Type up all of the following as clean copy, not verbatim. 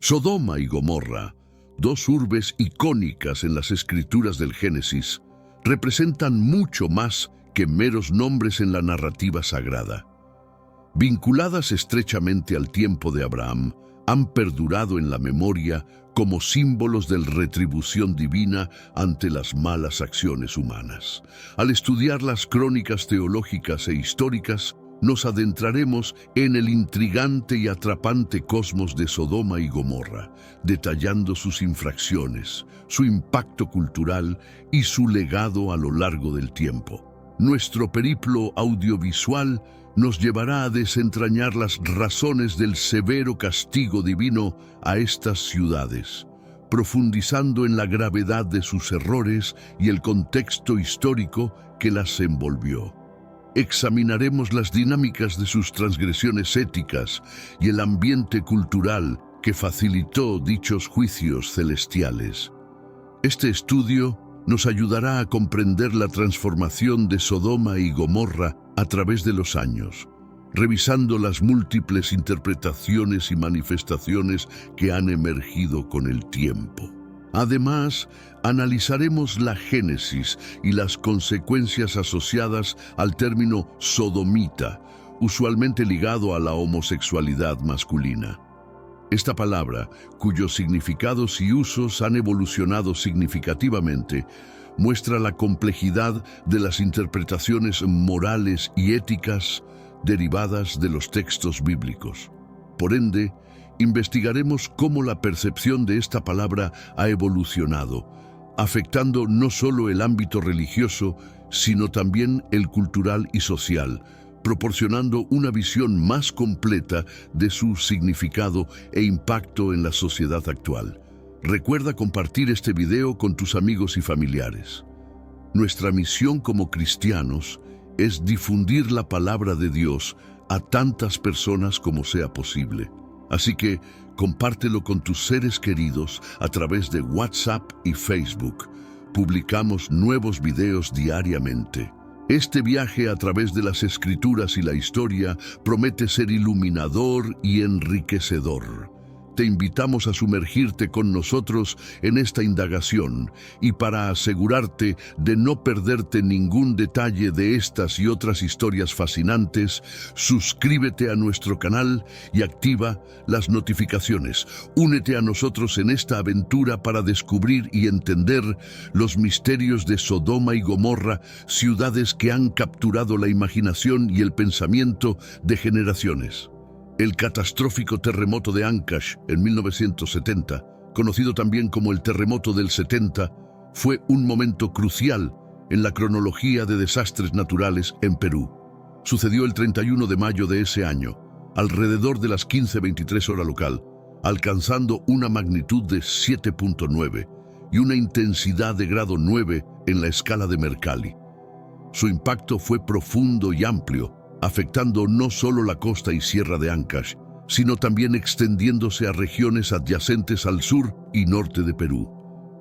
Sodoma y Gomorra, dos urbes icónicas en las escrituras del Génesis, representan mucho más que meros nombres en la narrativa sagrada. Vinculadas estrechamente al tiempo de Abraham, han perdurado en la memoria como símbolos de retribución divina ante las malas acciones humanas. Al estudiar las crónicas teológicas e históricas, nos adentraremos en el intrigante y atrapante cosmos de Sodoma y Gomorra, detallando sus infracciones, su impacto cultural y su legado a lo largo del tiempo. Nuestro periplo audiovisual nos llevará a desentrañar las razones del severo castigo divino a estas ciudades, profundizando en la gravedad de sus errores y el contexto histórico que las envolvió. Examinaremos las dinámicas de sus transgresiones éticas y el ambiente cultural que facilitó dichos juicios celestiales. Este estudio nos ayudará a comprender la transformación de Sodoma y Gomorra a través de los años, revisando las múltiples interpretaciones y manifestaciones que han emergido con el tiempo. Además, analizaremos la génesis y las consecuencias asociadas al término sodomita, usualmente ligado a la homosexualidad masculina. Esta palabra, cuyos significados y usos han evolucionado significativamente, muestra la complejidad de las interpretaciones morales y éticas derivadas de los textos bíblicos. Por ende, investigaremos cómo la percepción de esta palabra ha evolucionado, afectando no solo el ámbito religioso, sino también el cultural y social, proporcionando una visión más completa de su significado e impacto en la sociedad actual. Recuerda compartir este video con tus amigos y familiares. Nuestra misión como cristianos es difundir la palabra de Dios a tantas personas como sea posible. Así que compártelo con tus seres queridos a través de WhatsApp y Facebook. Publicamos nuevos videos diariamente. Este viaje a través de las Escrituras y la historia promete ser iluminador y enriquecedor. Te invitamos a sumergirte con nosotros en esta indagación y para asegurarte de no perderte ningún detalle de estas y otras historias fascinantes, suscríbete a nuestro canal y activa las notificaciones. Únete a nosotros en esta aventura para descubrir y entender los misterios de Sodoma y Gomorra, ciudades que han capturado la imaginación y el pensamiento de generaciones. El catastrófico terremoto de Ancash en 1970, conocido también como el terremoto del 70, fue un momento crucial en la cronología de desastres naturales en Perú. Sucedió el 31 de mayo de ese año, alrededor de las 15:23 hora local, alcanzando una magnitud de 7.9 y una intensidad de grado 9 en la escala de Mercalli. Su impacto fue profundo y amplio, afectando no solo la costa y sierra de Ancash, sino también extendiéndose a regiones adyacentes al sur y norte de Perú.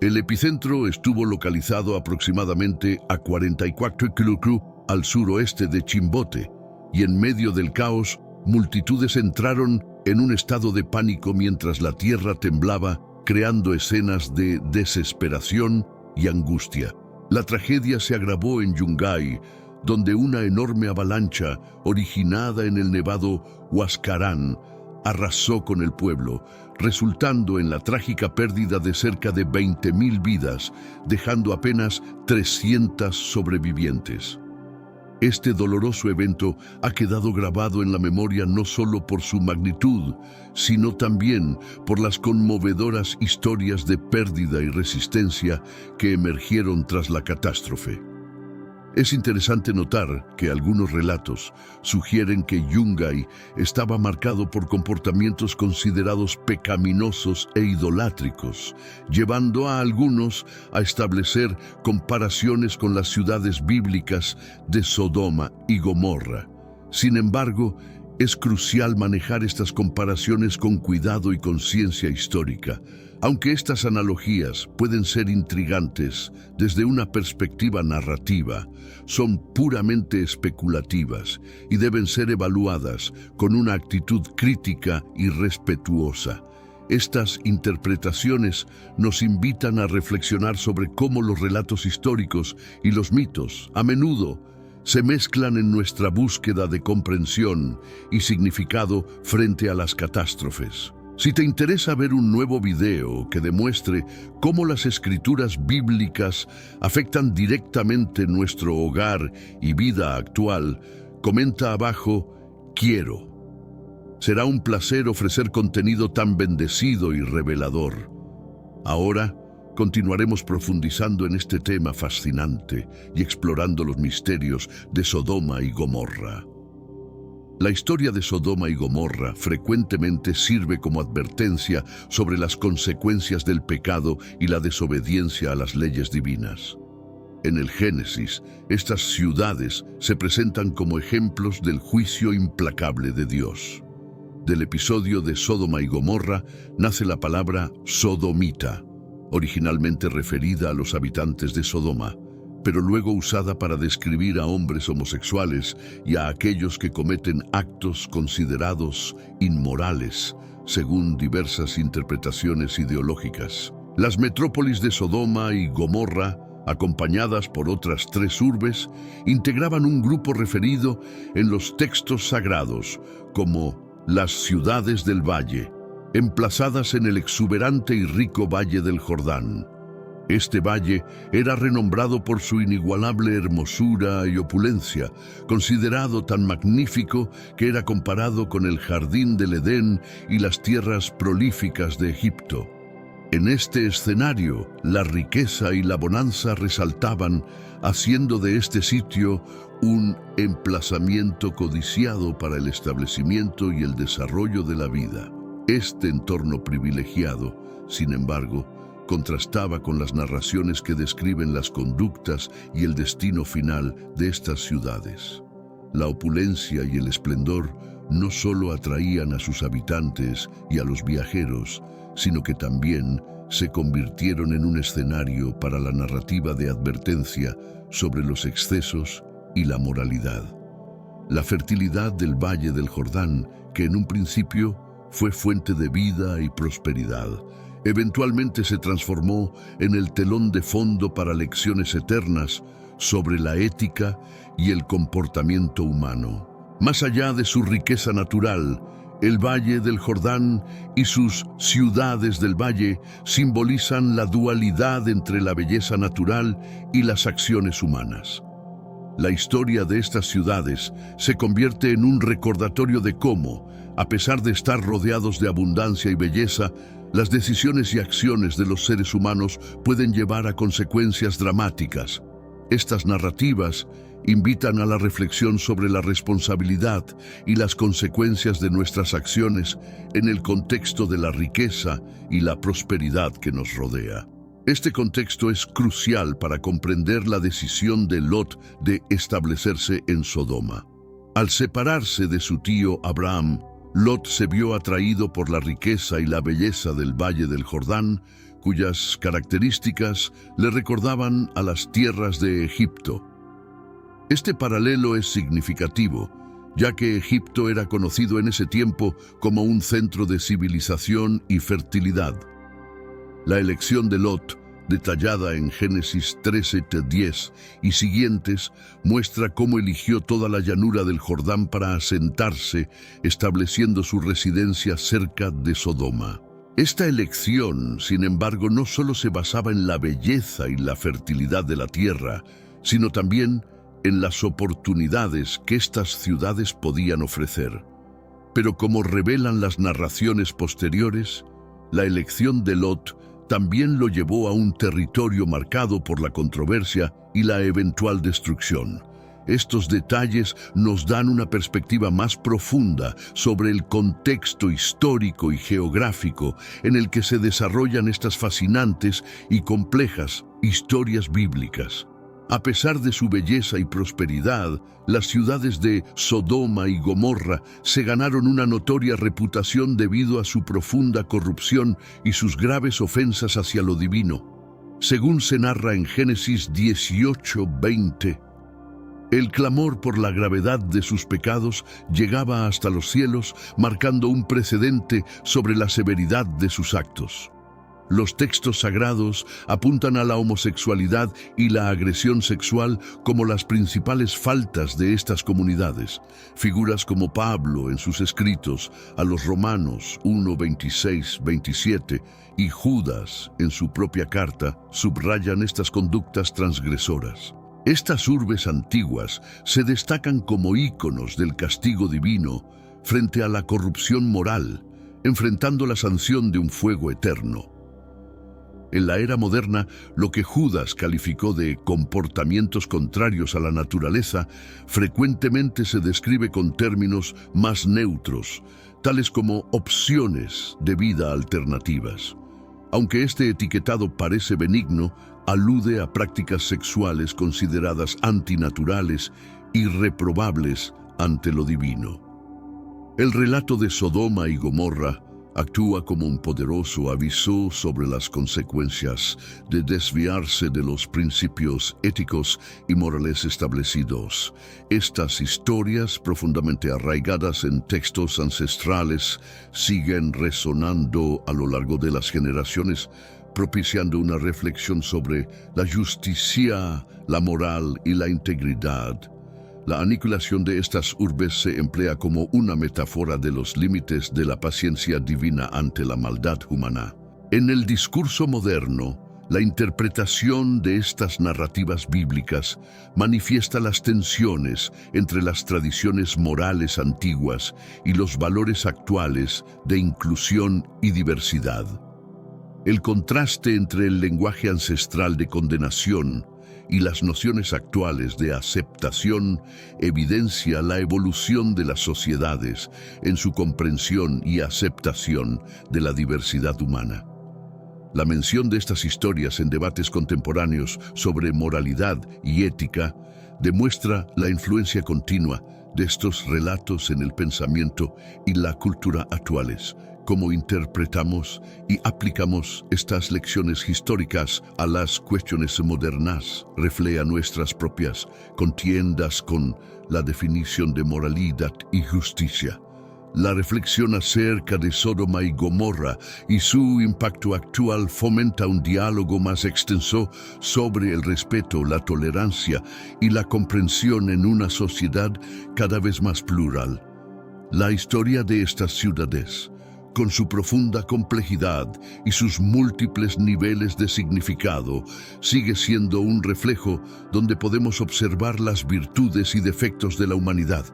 El epicentro estuvo localizado aproximadamente a 44 km al suroeste de Chimbote, y en medio del caos, multitudes entraron en un estado de pánico mientras la tierra temblaba, creando escenas de desesperación y angustia. La tragedia se agravó en Yungay, donde una enorme avalancha, originada en el nevado Huascarán, arrasó con el pueblo, resultando en la trágica pérdida de cerca de 20.000 vidas, dejando apenas 300 sobrevivientes. Este doloroso evento ha quedado grabado en la memoria no solo por su magnitud, sino también por las conmovedoras historias de pérdida y resistencia que emergieron tras la catástrofe. Es interesante notar que algunos relatos sugieren que Yungay estaba marcado por comportamientos considerados pecaminosos e idolátricos, llevando a algunos a establecer comparaciones con las ciudades bíblicas de Sodoma y Gomorra. Sin embargo, es crucial manejar estas comparaciones con cuidado y conciencia histórica. Aunque estas analogías pueden ser intrigantes desde una perspectiva narrativa, son puramente especulativas y deben ser evaluadas con una actitud crítica y respetuosa. Estas interpretaciones nos invitan a reflexionar sobre cómo los relatos históricos y los mitos, a menudo, se mezclan en nuestra búsqueda de comprensión y significado frente a las catástrofes. Si te interesa ver un nuevo video que demuestre cómo las escrituras bíblicas afectan directamente nuestro hogar y vida actual, comenta abajo, quiero. Será un placer ofrecer contenido tan bendecido y revelador. Ahora, continuaremos profundizando en este tema fascinante y explorando los misterios de Sodoma y Gomorra. La historia de Sodoma y Gomorra frecuentemente sirve como advertencia sobre las consecuencias del pecado y la desobediencia a las leyes divinas. En el Génesis, estas ciudades se presentan como ejemplos del juicio implacable de Dios. Del episodio de Sodoma y Gomorra nace la palabra sodomita, originalmente referida a los habitantes de Sodoma, pero luego usada para describir a hombres homosexuales y a aquellos que cometen actos considerados inmorales, según diversas interpretaciones ideológicas. Las metrópolis de Sodoma y Gomorra, acompañadas por otras 3 urbes, integraban un grupo referido en los textos sagrados como las ciudades del valle, emplazadas en el exuberante y rico valle del Jordán. Este valle era renombrado por su inigualable hermosura y opulencia, considerado tan magnífico que era comparado con el jardín del Edén y las tierras prolíficas de Egipto. En este escenario, la riqueza y la bonanza resaltaban, haciendo de este sitio un emplazamiento codiciado para el establecimiento y el desarrollo de la vida. Este entorno privilegiado, sin embargo, contrastaba con las narraciones que describen las conductas y el destino final de estas ciudades. La opulencia y el esplendor no solo atraían a sus habitantes y a los viajeros, sino que también se convirtieron en un escenario para la narrativa de advertencia sobre los excesos y la moralidad. La fertilidad del Valle del Jordán, que en un principio fue fuente de vida y prosperidad, eventualmente se transformó en el telón de fondo para lecciones eternas sobre la ética y el comportamiento humano. Más allá de su riqueza natural, el Valle del Jordán y sus ciudades del valle simbolizan la dualidad entre la belleza natural y las acciones humanas. La historia de estas ciudades se convierte en un recordatorio de cómo, a pesar de estar rodeados de abundancia y belleza, las decisiones y acciones de los seres humanos pueden llevar a consecuencias dramáticas. Estas narrativas invitan a la reflexión sobre la responsabilidad y las consecuencias de nuestras acciones en el contexto de la riqueza y la prosperidad que nos rodea. Este contexto es crucial para comprender la decisión de Lot de establecerse en Sodoma. Al separarse de su tío Abraham, Lot se vio atraído por la riqueza y la belleza del Valle del Jordán, cuyas características le recordaban a las tierras de Egipto. Este paralelo es significativo, ya que Egipto era conocido en ese tiempo como un centro de civilización y fertilidad. La elección de Lot, detallada en Génesis 13:10 y siguientes, muestra cómo eligió toda la llanura del Jordán para asentarse, estableciendo su residencia cerca de Sodoma. Esta elección, sin embargo, no solo se basaba en la belleza y la fertilidad de la tierra, sino también en las oportunidades que estas ciudades podían ofrecer. Pero como revelan las narraciones posteriores, la elección de Lot también lo llevó a un territorio marcado por la controversia y la eventual destrucción. Estos detalles nos dan una perspectiva más profunda sobre el contexto histórico y geográfico en el que se desarrollan estas fascinantes y complejas historias bíblicas. A pesar de su belleza y prosperidad, las ciudades de Sodoma y Gomorra se ganaron una notoria reputación debido a su profunda corrupción y sus graves ofensas hacia lo divino. Según se narra en Génesis 18:20, El clamor por la gravedad de sus pecados llegaba hasta los cielos, marcando un precedente sobre la severidad de sus actos. Los textos sagrados apuntan a la homosexualidad y la agresión sexual como las principales faltas de estas comunidades. Figuras como Pablo en sus escritos a los Romanos 1, 26, 27 y Judas en su propia carta subrayan estas conductas transgresoras. Estas urbes antiguas se destacan como íconos del castigo divino frente a la corrupción moral, enfrentando la sanción de un fuego eterno. En la era moderna, lo que Judas calificó de comportamientos contrarios a la naturaleza frecuentemente se describe con términos más neutros, tales como opciones de vida alternativas. Aunque este etiquetado parece benigno, alude a prácticas sexuales consideradas antinaturales y reprobables ante lo divino. El relato de Sodoma y Gomorra actúa como un poderoso aviso sobre las consecuencias de desviarse de los principios éticos y morales establecidos. Estas historias, profundamente arraigadas en textos ancestrales, siguen resonando a lo largo de las generaciones, propiciando una reflexión sobre la justicia, la moral y la integridad. La aniquilación de estas urbes se emplea como una metáfora de los límites de la paciencia divina ante la maldad humana. En el discurso moderno, la interpretación de estas narrativas bíblicas manifiesta las tensiones entre las tradiciones morales antiguas y los valores actuales de inclusión y diversidad. El contraste entre el lenguaje ancestral de condenación y las nociones actuales de aceptación evidencia la evolución de las sociedades en su comprensión y aceptación de la diversidad humana. La mención de estas historias en debates contemporáneos sobre moralidad y ética demuestra la influencia continua de estos relatos en el pensamiento y la cultura actuales. Cómo interpretamos y aplicamos estas lecciones históricas a las cuestiones modernas refleja nuestras propias contiendas con la definición de moralidad y justicia. La reflexión acerca de Sodoma y Gomorra y su impacto actual fomenta un diálogo más extenso sobre el respeto, la tolerancia y la comprensión en una sociedad cada vez más plural. La historia de estas ciudades, con su profunda complejidad y sus múltiples niveles de significado, sigue siendo un reflejo donde podemos observar las virtudes y defectos de la humanidad,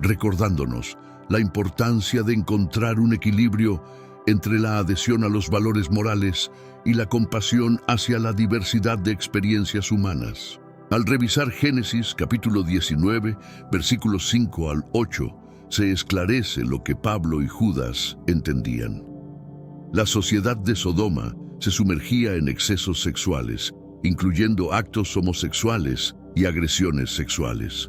recordándonos la importancia de encontrar un equilibrio entre la adhesión a los valores morales y la compasión hacia la diversidad de experiencias humanas. Al revisar Génesis capítulo 19, versículos 5 al 8, se esclarece lo que Pablo y Judas entendían. La sociedad de Sodoma se sumergía en excesos sexuales, incluyendo actos homosexuales y agresiones sexuales.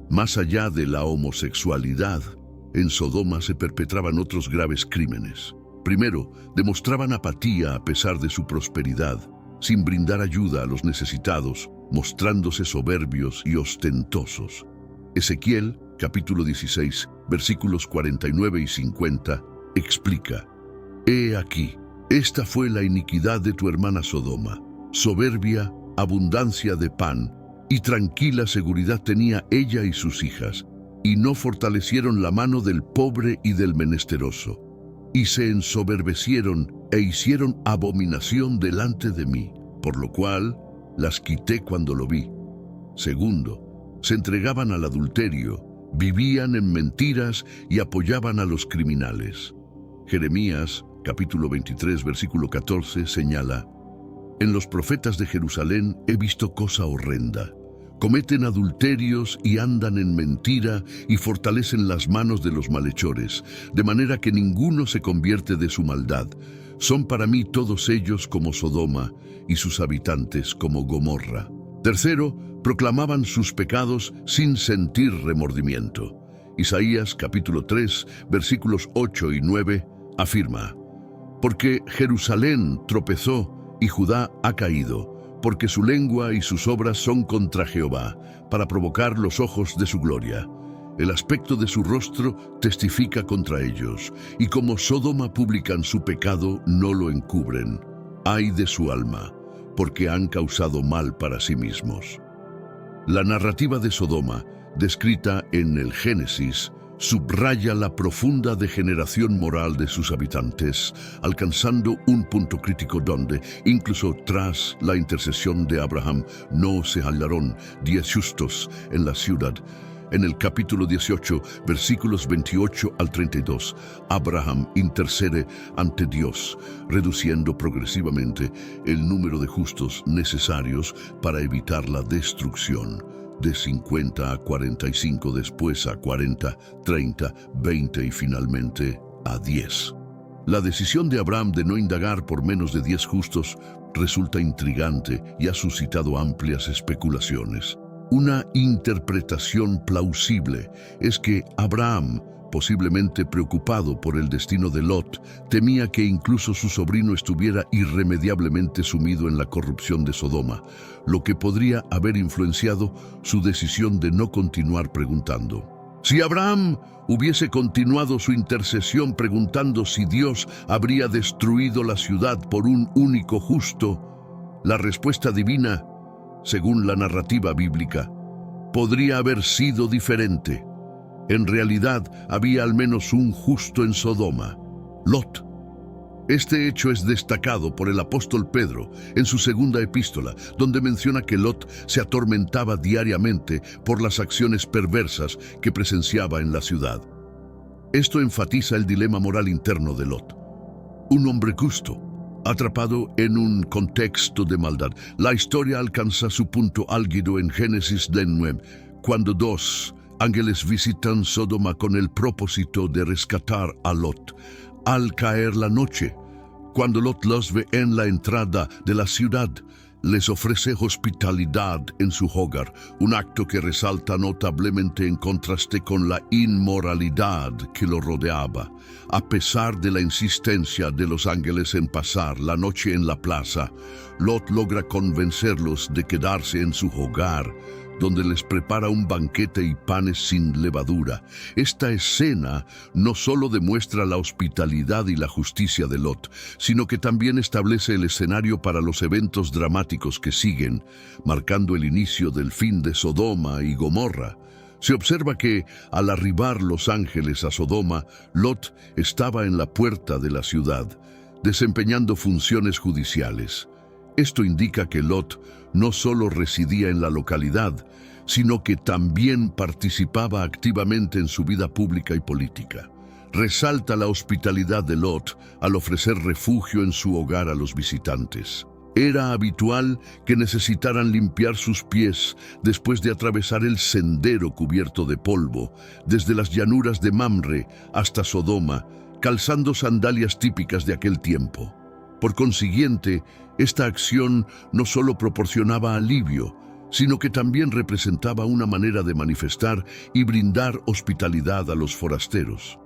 Más allá de la homosexualidad, en Sodoma se perpetraban otros graves crímenes. Primero, demostraban apatía a pesar de su prosperidad, sin brindar ayuda a los necesitados, mostrándose soberbios y ostentosos. Ezequiel capítulo 16, versículos 49 y 50, explica: «He aquí, esta fue la iniquidad de tu hermana Sodoma. Soberbia, abundancia de pan, y tranquila seguridad tenía ella y sus hijas, y no fortalecieron la mano del pobre y del menesteroso, y se ensoberbecieron e hicieron abominación delante de mí, por lo cual las quité cuando lo vi». Segundo, se entregaban al adulterio, vivían en mentiras y apoyaban a los criminales. Jeremías, capítulo 23, versículo 14, señala: «En los profetas de Jerusalén he visto cosa horrenda. Cometen adulterios y andan en mentira y fortalecen las manos de los malhechores, de manera que ninguno se convierte de su maldad. Son para mí todos ellos como Sodoma y sus habitantes como Gomorra». Tercero, proclamaban sus pecados sin sentir remordimiento. Isaías capítulo 3, versículos 8 y 9, afirma: «Porque Jerusalén tropezó y Judá ha caído, porque su lengua y sus obras son contra Jehová, para provocar los ojos de su gloria. El aspecto de su rostro testifica contra ellos, y como Sodoma publican su pecado, no lo encubren. Ay de su alma, porque han causado mal para sí mismos. La narrativa de Sodoma, descrita en el Génesis, subraya la profunda degeneración moral de sus habitantes, alcanzando un punto crítico donde, incluso tras la intercesión de Abraham, no se hallaron 10 justos en la ciudad. En el capítulo 18, versículos 28 al 32, Abraham intercede ante Dios, reduciendo progresivamente el número de justos necesarios para evitar la destrucción, de 50 a 45, después a 40, 30, 20 y finalmente a 10. La decisión de Abraham de no indagar por menos de 10 justos resulta intrigante y ha suscitado amplias especulaciones. Una interpretación plausible es que Abraham, posiblemente preocupado por el destino de Lot, temía que incluso su sobrino estuviera irremediablemente sumido en la corrupción de Sodoma, lo que podría haber influenciado su decisión de no continuar preguntando. Si Abraham hubiese continuado su intercesión preguntando si Dios habría destruido la ciudad por un único justo, la respuesta divina, según la narrativa bíblica, podría haber sido diferente. En realidad, había al menos un justo en Sodoma, Lot. Este hecho es destacado por el apóstol Pedro en su segunda epístola, donde menciona que Lot se atormentaba diariamente por las acciones perversas que presenciaba en la ciudad. Esto enfatiza el dilema moral interno de Lot. Un hombre justo, atrapado en un contexto de maldad. La historia alcanza su punto álgido en Génesis 9, cuando 2 ángeles visitan Sodoma con el propósito de rescatar a Lot. Al caer la noche, cuando Lot los ve en la entrada de la ciudad, les ofrece hospitalidad en su hogar, un acto que resalta notablemente en contraste con la inmoralidad que lo rodeaba. A pesar de la insistencia de los ángeles en pasar la noche en la plaza, Lot logra convencerlos de quedarse en su hogar, donde les prepara un banquete y panes sin levadura. Esta escena no solo demuestra la hospitalidad y la justicia de Lot, sino que también establece el escenario para los eventos dramáticos que siguen, marcando el inicio del fin de Sodoma y Gomorra. Se observa que, al arribar los ángeles a Sodoma, Lot estaba en la puerta de la ciudad, desempeñando funciones judiciales. Esto indica que Lot no solo residía en la localidad, sino que también participaba activamente en su vida pública y política. Resalta la hospitalidad de Lot al ofrecer refugio en su hogar a los visitantes. Era habitual que necesitaran limpiar sus pies después de atravesar el sendero cubierto de polvo, desde las llanuras de Mamre hasta Sodoma, calzando sandalias típicas de aquel tiempo. Por consiguiente, esta acción no solo proporcionaba alivio, sino que también representaba una manera de manifestar y brindar hospitalidad a los forasteros.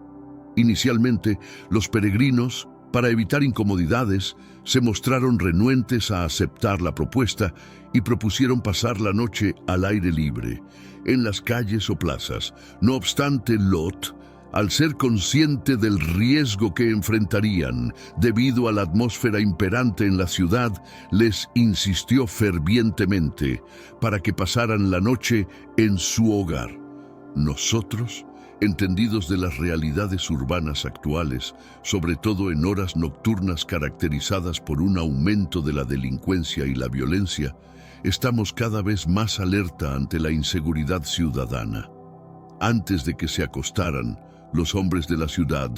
Inicialmente, los peregrinos, para evitar incomodidades, se mostraron renuentes a aceptar la propuesta y propusieron pasar la noche al aire libre, en las calles o plazas. No obstante, Lot, al ser consciente del riesgo que enfrentarían debido a la atmósfera imperante en la ciudad, les insistió fervientemente para que pasaran la noche en su hogar. Nosotros, entendidos de las realidades urbanas actuales, sobre todo en horas nocturnas caracterizadas por un aumento de la delincuencia y la violencia, estamos cada vez más alerta ante la inseguridad ciudadana. Antes de que se acostaran, los hombres de la ciudad,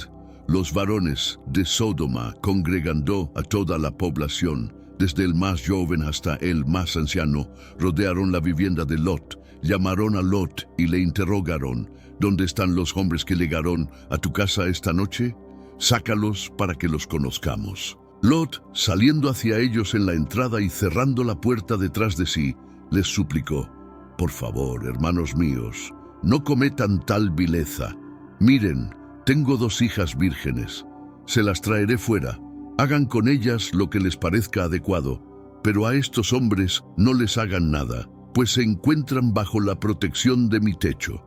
los varones de Sodoma, congregando a toda la población, desde el más joven hasta el más anciano, rodearon la vivienda de Lot, llamaron a Lot y le interrogaron: ¿dónde están los hombres que llegaron a tu casa esta noche? Sácalos para que los conozcamos. Lot, saliendo hacia ellos en la entrada y cerrando la puerta detrás de sí, les suplicó: por favor, hermanos míos, no cometan tal vileza. Miren, tengo 2 hijas vírgenes. Se las traeré fuera. Hagan con ellas lo que les parezca adecuado, Pero a estos hombres no les hagan nada, pues se encuentran bajo la protección de mi techo.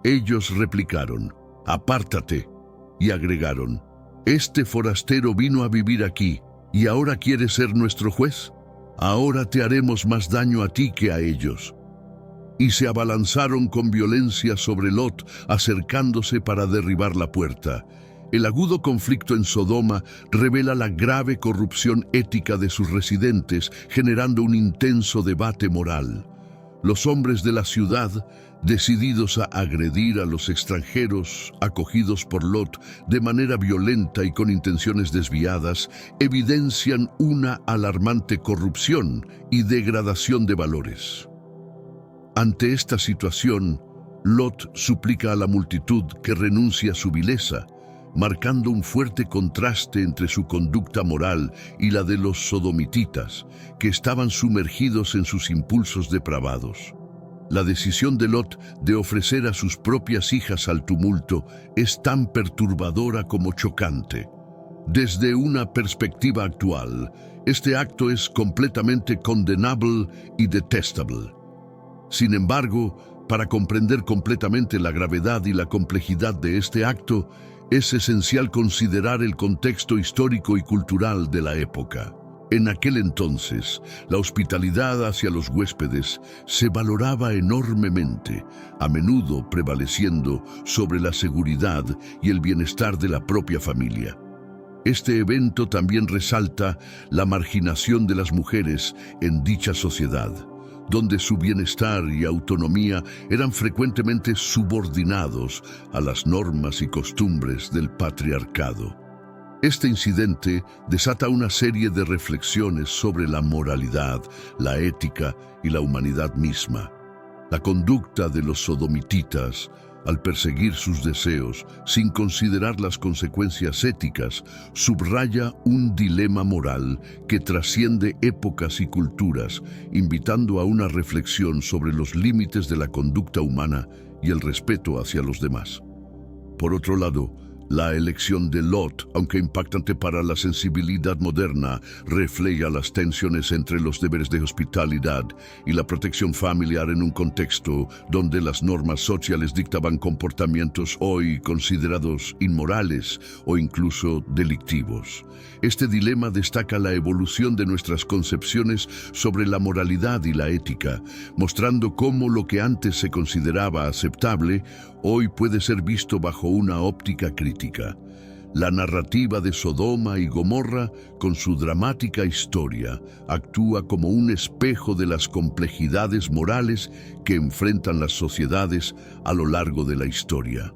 Ellos replicaron, apártate, y agregaron, este forastero vino a vivir aquí, ¿y ahora quiere ser nuestro juez? Ahora te haremos más daño a ti que a ellos. Y se abalanzaron con violencia sobre Lot, acercándose para derribar la puerta. El agudo conflicto en Sodoma revela la grave corrupción ética de sus residentes, generando un intenso debate moral. Los hombres de la ciudad, decididos a agredir a los extranjeros acogidos por Lot de manera violenta y con intenciones desviadas, evidencian una alarmante corrupción y degradación de valores. Ante esta situación, Lot suplica a la multitud que renuncie a su vileza, marcando un fuerte contraste entre su conducta moral y la de los sodomititas, que estaban sumergidos en sus impulsos depravados. La decisión de Lot de ofrecer a sus propias hijas al tumulto es tan perturbadora como chocante. Desde una perspectiva actual, este acto es completamente condenable y detestable. Sin embargo, para comprender completamente la gravedad y la complejidad de este acto, es esencial considerar el contexto histórico y cultural de la época. En aquel entonces, la hospitalidad hacia los huéspedes se valoraba enormemente, a menudo prevaleciendo sobre la seguridad y el bienestar de la propia familia. Este evento también resalta la marginación de las mujeres en dicha sociedad, donde su bienestar y autonomía eran frecuentemente subordinados a las normas y costumbres del patriarcado. Este incidente desata una serie de reflexiones sobre la moralidad, la ética y la humanidad misma. La conducta de los sodomititas, al perseguir sus deseos sin considerar las consecuencias éticas, subraya un dilema moral que trasciende épocas y culturas, invitando a una reflexión sobre los límites de la conducta humana y el respeto hacia los demás. Por otro lado, la elección de Lot, aunque impactante para la sensibilidad moderna, refleja las tensiones entre los deberes de hospitalidad y la protección familiar en un contexto donde las normas sociales dictaban comportamientos hoy considerados inmorales o incluso delictivos. Este dilema destaca la evolución de nuestras concepciones sobre la moralidad y la ética, mostrando cómo lo que antes se consideraba aceptable, hoy puede ser visto bajo una óptica crítica. La narrativa de Sodoma y Gomorra, con su dramática historia, actúa como un espejo de las complejidades morales que enfrentan las sociedades a lo largo de la historia.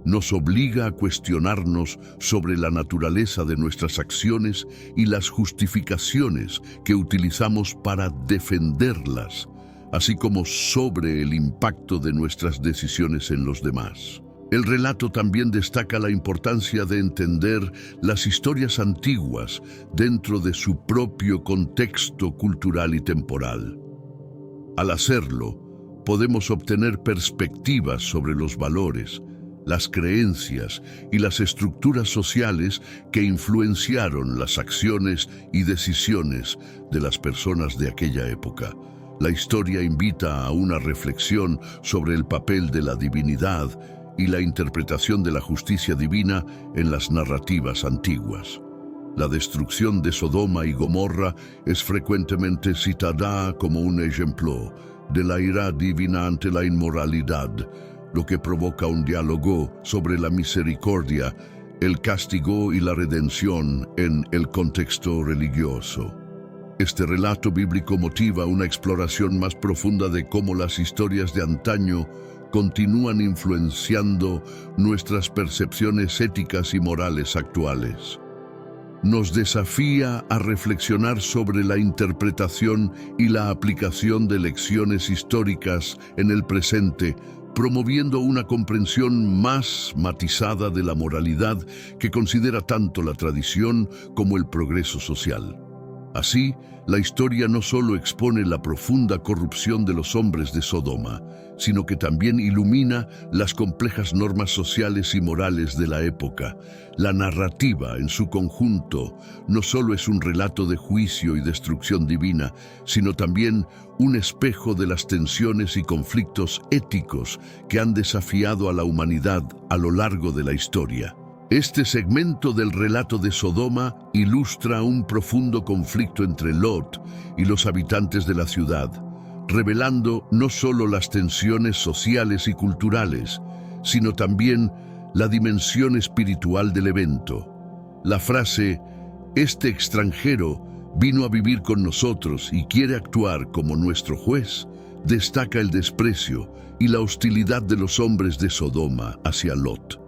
Nos obliga a cuestionarnos sobre la naturaleza de nuestras acciones y las justificaciones que utilizamos para defenderlas, así como sobre el impacto de nuestras decisiones en los demás. El relato también destaca la importancia de entender las historias antiguas dentro de su propio contexto cultural y temporal. Al hacerlo, podemos obtener perspectivas sobre los valores, las creencias y las estructuras sociales que influenciaron las acciones y decisiones de las personas de aquella época. La historia invita a una reflexión sobre el papel de la divinidad y la interpretación de la justicia divina en las narrativas antiguas. La destrucción de Sodoma y Gomorra es frecuentemente citada como un ejemplo de la ira divina ante la inmoralidad, lo que provoca un diálogo sobre la misericordia, el castigo y la redención en el contexto religioso. Este relato bíblico motiva una exploración más profunda de cómo las historias de antaño continúan influenciando nuestras percepciones éticas y morales actuales. Nos desafía a reflexionar sobre la interpretación y la aplicación de lecciones históricas en el presente, promoviendo una comprensión más matizada de la moralidad que considera tanto la tradición como el progreso social. Así, la historia no solo expone la profunda corrupción de los hombres de Sodoma, sino que también ilumina las complejas normas sociales y morales de la época. La narrativa, en su conjunto, no solo es un relato de juicio y destrucción divina, sino también un espejo de las tensiones y conflictos éticos que han desafiado a la humanidad a lo largo de la historia. Este segmento del relato de Sodoma ilustra un profundo conflicto entre Lot y los habitantes de la ciudad, revelando no solo las tensiones sociales y culturales, sino también la dimensión espiritual del evento. La frase, "Este extranjero vino a vivir con nosotros y quiere actuar como nuestro juez", destaca el desprecio y la hostilidad de los hombres de Sodoma hacia Lot.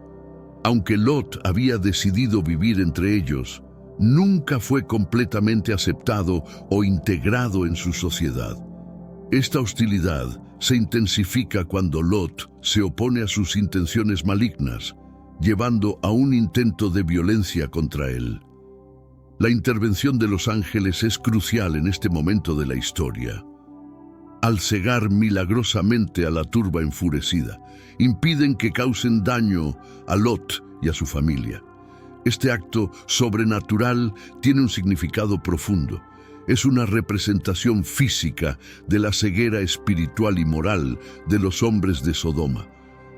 Aunque Lot había decidido vivir entre ellos, nunca fue completamente aceptado o integrado en su sociedad. Esta hostilidad se intensifica cuando Lot se opone a sus intenciones malignas, llevando a un intento de violencia contra él. La intervención de los ángeles es crucial en este momento de la historia. Al cegar milagrosamente a la turba enfurecida, impiden que causen daño a Lot y a su familia. Este acto sobrenatural tiene un significado profundo. Es una representación física de la ceguera espiritual y moral de los hombres de Sodoma.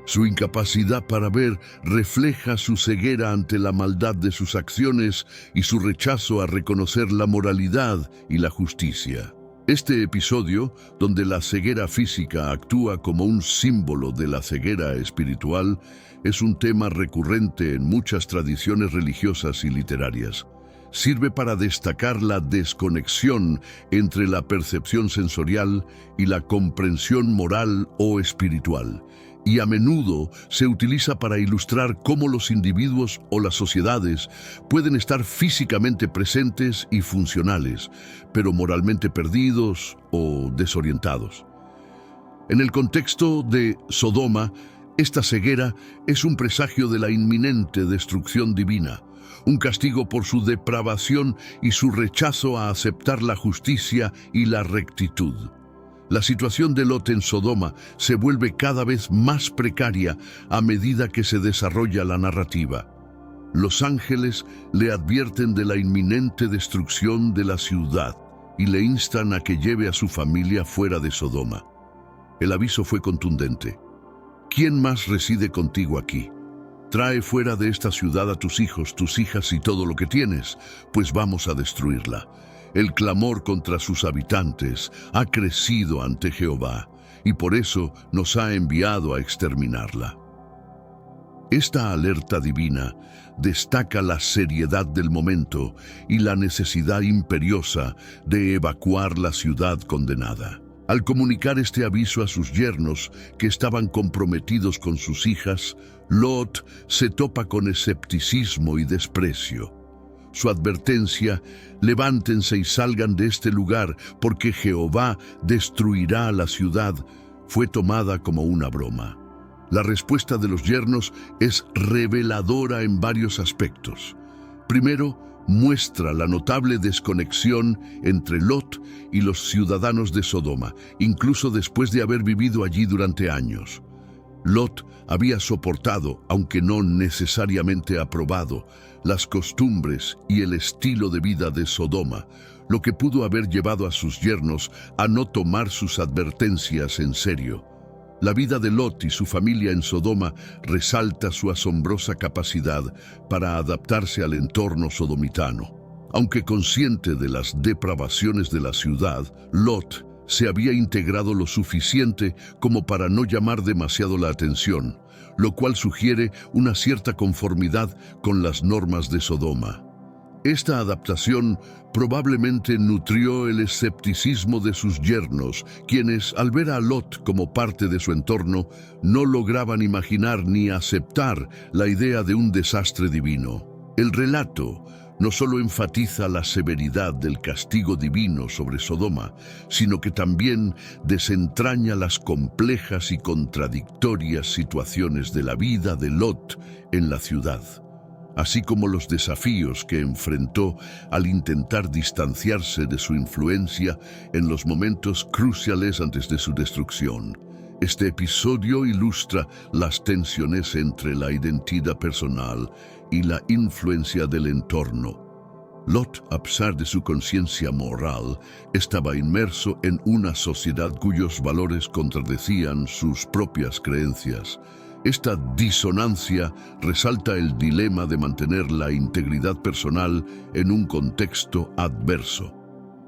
Su incapacidad para ver refleja su ceguera ante la maldad de sus acciones y su rechazo a reconocer la moralidad y la justicia. Este episodio, donde la ceguera física actúa como un símbolo de la ceguera espiritual, es un tema recurrente en muchas tradiciones religiosas y literarias. Sirve para destacar la desconexión entre la percepción sensorial y la comprensión moral o espiritual, y a menudo se utiliza para ilustrar cómo los individuos o las sociedades pueden estar físicamente presentes y funcionales, pero moralmente perdidos o desorientados. En el contexto de Sodoma, esta ceguera es un presagio de la inminente destrucción divina, un castigo por su depravación y su rechazo a aceptar la justicia y la rectitud. La situación de Lot en Sodoma se vuelve cada vez más precaria a medida que se desarrolla la narrativa. Los ángeles le advierten de la inminente destrucción de la ciudad y le instan a que lleve a su familia fuera de Sodoma. El aviso fue contundente. ¿Quién más reside contigo aquí? Trae fuera de esta ciudad a tus hijos, tus hijas y todo lo que tienes, pues vamos a destruirla. El clamor contra sus habitantes ha crecido ante Jehová, y por eso nos ha enviado a exterminarla. Esta alerta divina destaca la seriedad del momento y la necesidad imperiosa de evacuar la ciudad condenada. Al comunicar este aviso a sus yernos, que estaban comprometidos con sus hijas, Lot se topa con escepticismo y desprecio. Su advertencia, levántense y salgan de este lugar, porque Jehová destruirá la ciudad, fue tomada como una broma. La respuesta de los yernos es reveladora en varios aspectos. Primero, muestra la notable desconexión entre Lot y los ciudadanos de Sodoma, incluso después de haber vivido allí durante años. Lot había soportado, aunque no necesariamente aprobado, las costumbres y el estilo de vida de Sodoma, lo que pudo haber llevado a sus yernos a no tomar sus advertencias en serio. La vida de Lot y su familia en Sodoma resalta su asombrosa capacidad para adaptarse al entorno sodomitano. Aunque consciente de las depravaciones de la ciudad, Lot se había integrado lo suficiente como para no llamar demasiado la atención, lo cual sugiere una cierta conformidad con las normas de Sodoma. Esta adaptación probablemente nutrió el escepticismo de sus yernos, quienes, al ver a Lot como parte de su entorno, no lograban imaginar ni aceptar la idea de un desastre divino. El relato no solo enfatiza la severidad del castigo divino sobre Sodoma, sino que también desentraña las complejas y contradictorias situaciones de la vida de Lot en la ciudad. así como los desafíos que enfrentó al intentar distanciarse de su influencia en los momentos cruciales antes de su destrucción. Este episodio ilustra las tensiones entre la identidad personal y la influencia del entorno. Lot, a pesar de su conciencia moral, estaba inmerso en una sociedad cuyos valores contradecían sus propias creencias. Esta disonancia resalta el dilema de mantener la integridad personal en un contexto adverso.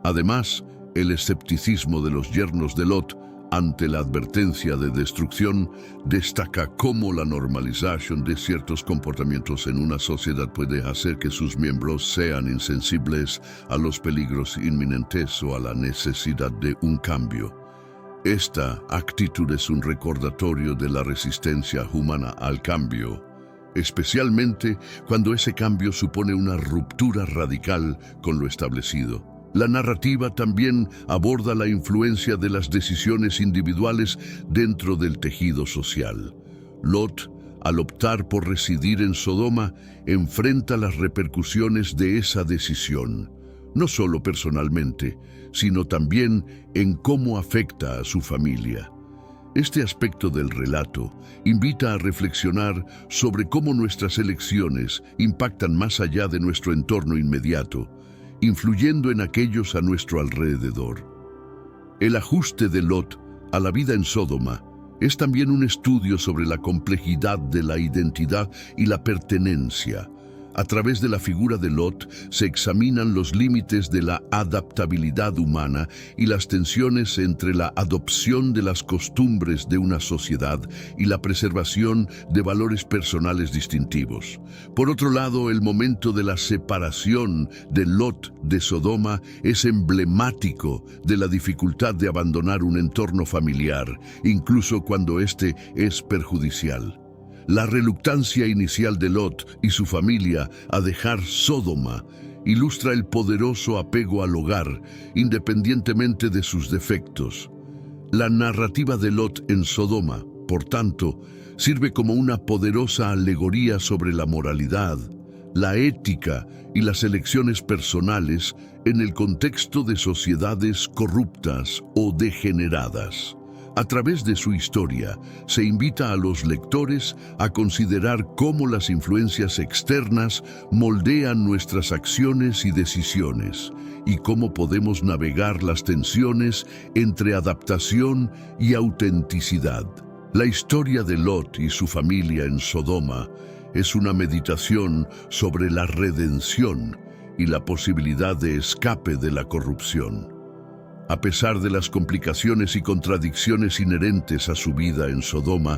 Además, el escepticismo de los yernos de Lot ante la advertencia de destrucción destaca cómo la normalización de ciertos comportamientos en una sociedad puede hacer que sus miembros sean insensibles a los peligros inminentes o a la necesidad de un cambio. Esta actitud es un recordatorio de la resistencia humana al cambio, especialmente cuando ese cambio supone una ruptura radical con lo establecido. La narrativa también aborda la influencia de las decisiones individuales dentro del tejido social. Lot, al optar por residir en Sodoma, enfrenta las repercusiones de esa decisión, no solo personalmente, sino también en cómo afecta a su familia. Este aspecto del relato invita a reflexionar sobre cómo nuestras elecciones impactan más allá de nuestro entorno inmediato, influyendo en aquellos a nuestro alrededor. El ajuste de Lot a la vida en Sodoma es también un estudio sobre la complejidad de la identidad y la pertenencia. A través de la figura de Lot se examinan los límites de la adaptabilidad humana y las tensiones entre la adopción de las costumbres de una sociedad y la preservación de valores personales distintivos. Por otro lado, el momento de la separación de Lot de Sodoma es emblemático de la dificultad de abandonar un entorno familiar, incluso cuando éste es perjudicial. La reluctancia inicial de Lot y su familia a dejar Sodoma ilustra el poderoso apego al hogar, independientemente de sus defectos. La narrativa de Lot en Sodoma, por tanto, sirve como una poderosa alegoría sobre la moralidad, la ética y las elecciones personales en el contexto de sociedades corruptas o degeneradas. A través de su historia, se invita a los lectores a considerar cómo las influencias externas moldean nuestras acciones y decisiones, y cómo podemos navegar las tensiones entre adaptación y autenticidad. La historia de Lot y su familia en Sodoma es una meditación sobre la redención y la posibilidad de escape de la corrupción. A pesar de las complicaciones y contradicciones inherentes a su vida en Sodoma,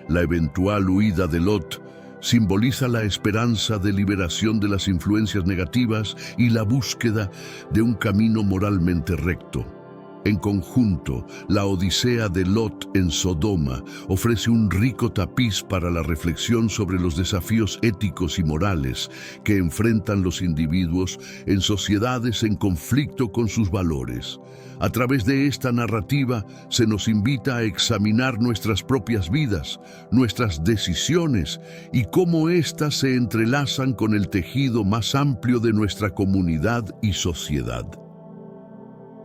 la eventual huida de Lot simboliza la esperanza de liberación de las influencias negativas y la búsqueda de un camino moralmente recto. En conjunto, la odisea de Lot en Sodoma ofrece un rico tapiz para la reflexión sobre los desafíos éticos y morales que enfrentan los individuos en sociedades en conflicto con sus valores. A través de esta narrativa se nos invita a examinar nuestras propias vidas, nuestras decisiones y cómo éstas se entrelazan con el tejido más amplio de nuestra comunidad y sociedad.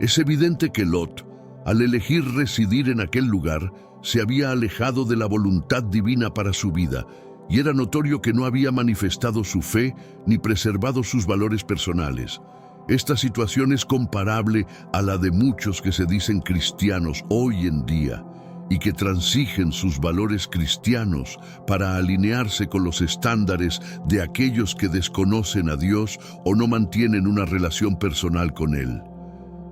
Es evidente que Lot, al elegir residir en aquel lugar, se había alejado de la voluntad divina para su vida, y era notorio que no había manifestado su fe ni preservado sus valores personales. Esta situación es comparable a la de muchos que se dicen cristianos hoy en día y que transigen sus valores cristianos para alinearse con los estándares de aquellos que desconocen a Dios o no mantienen una relación personal con Él.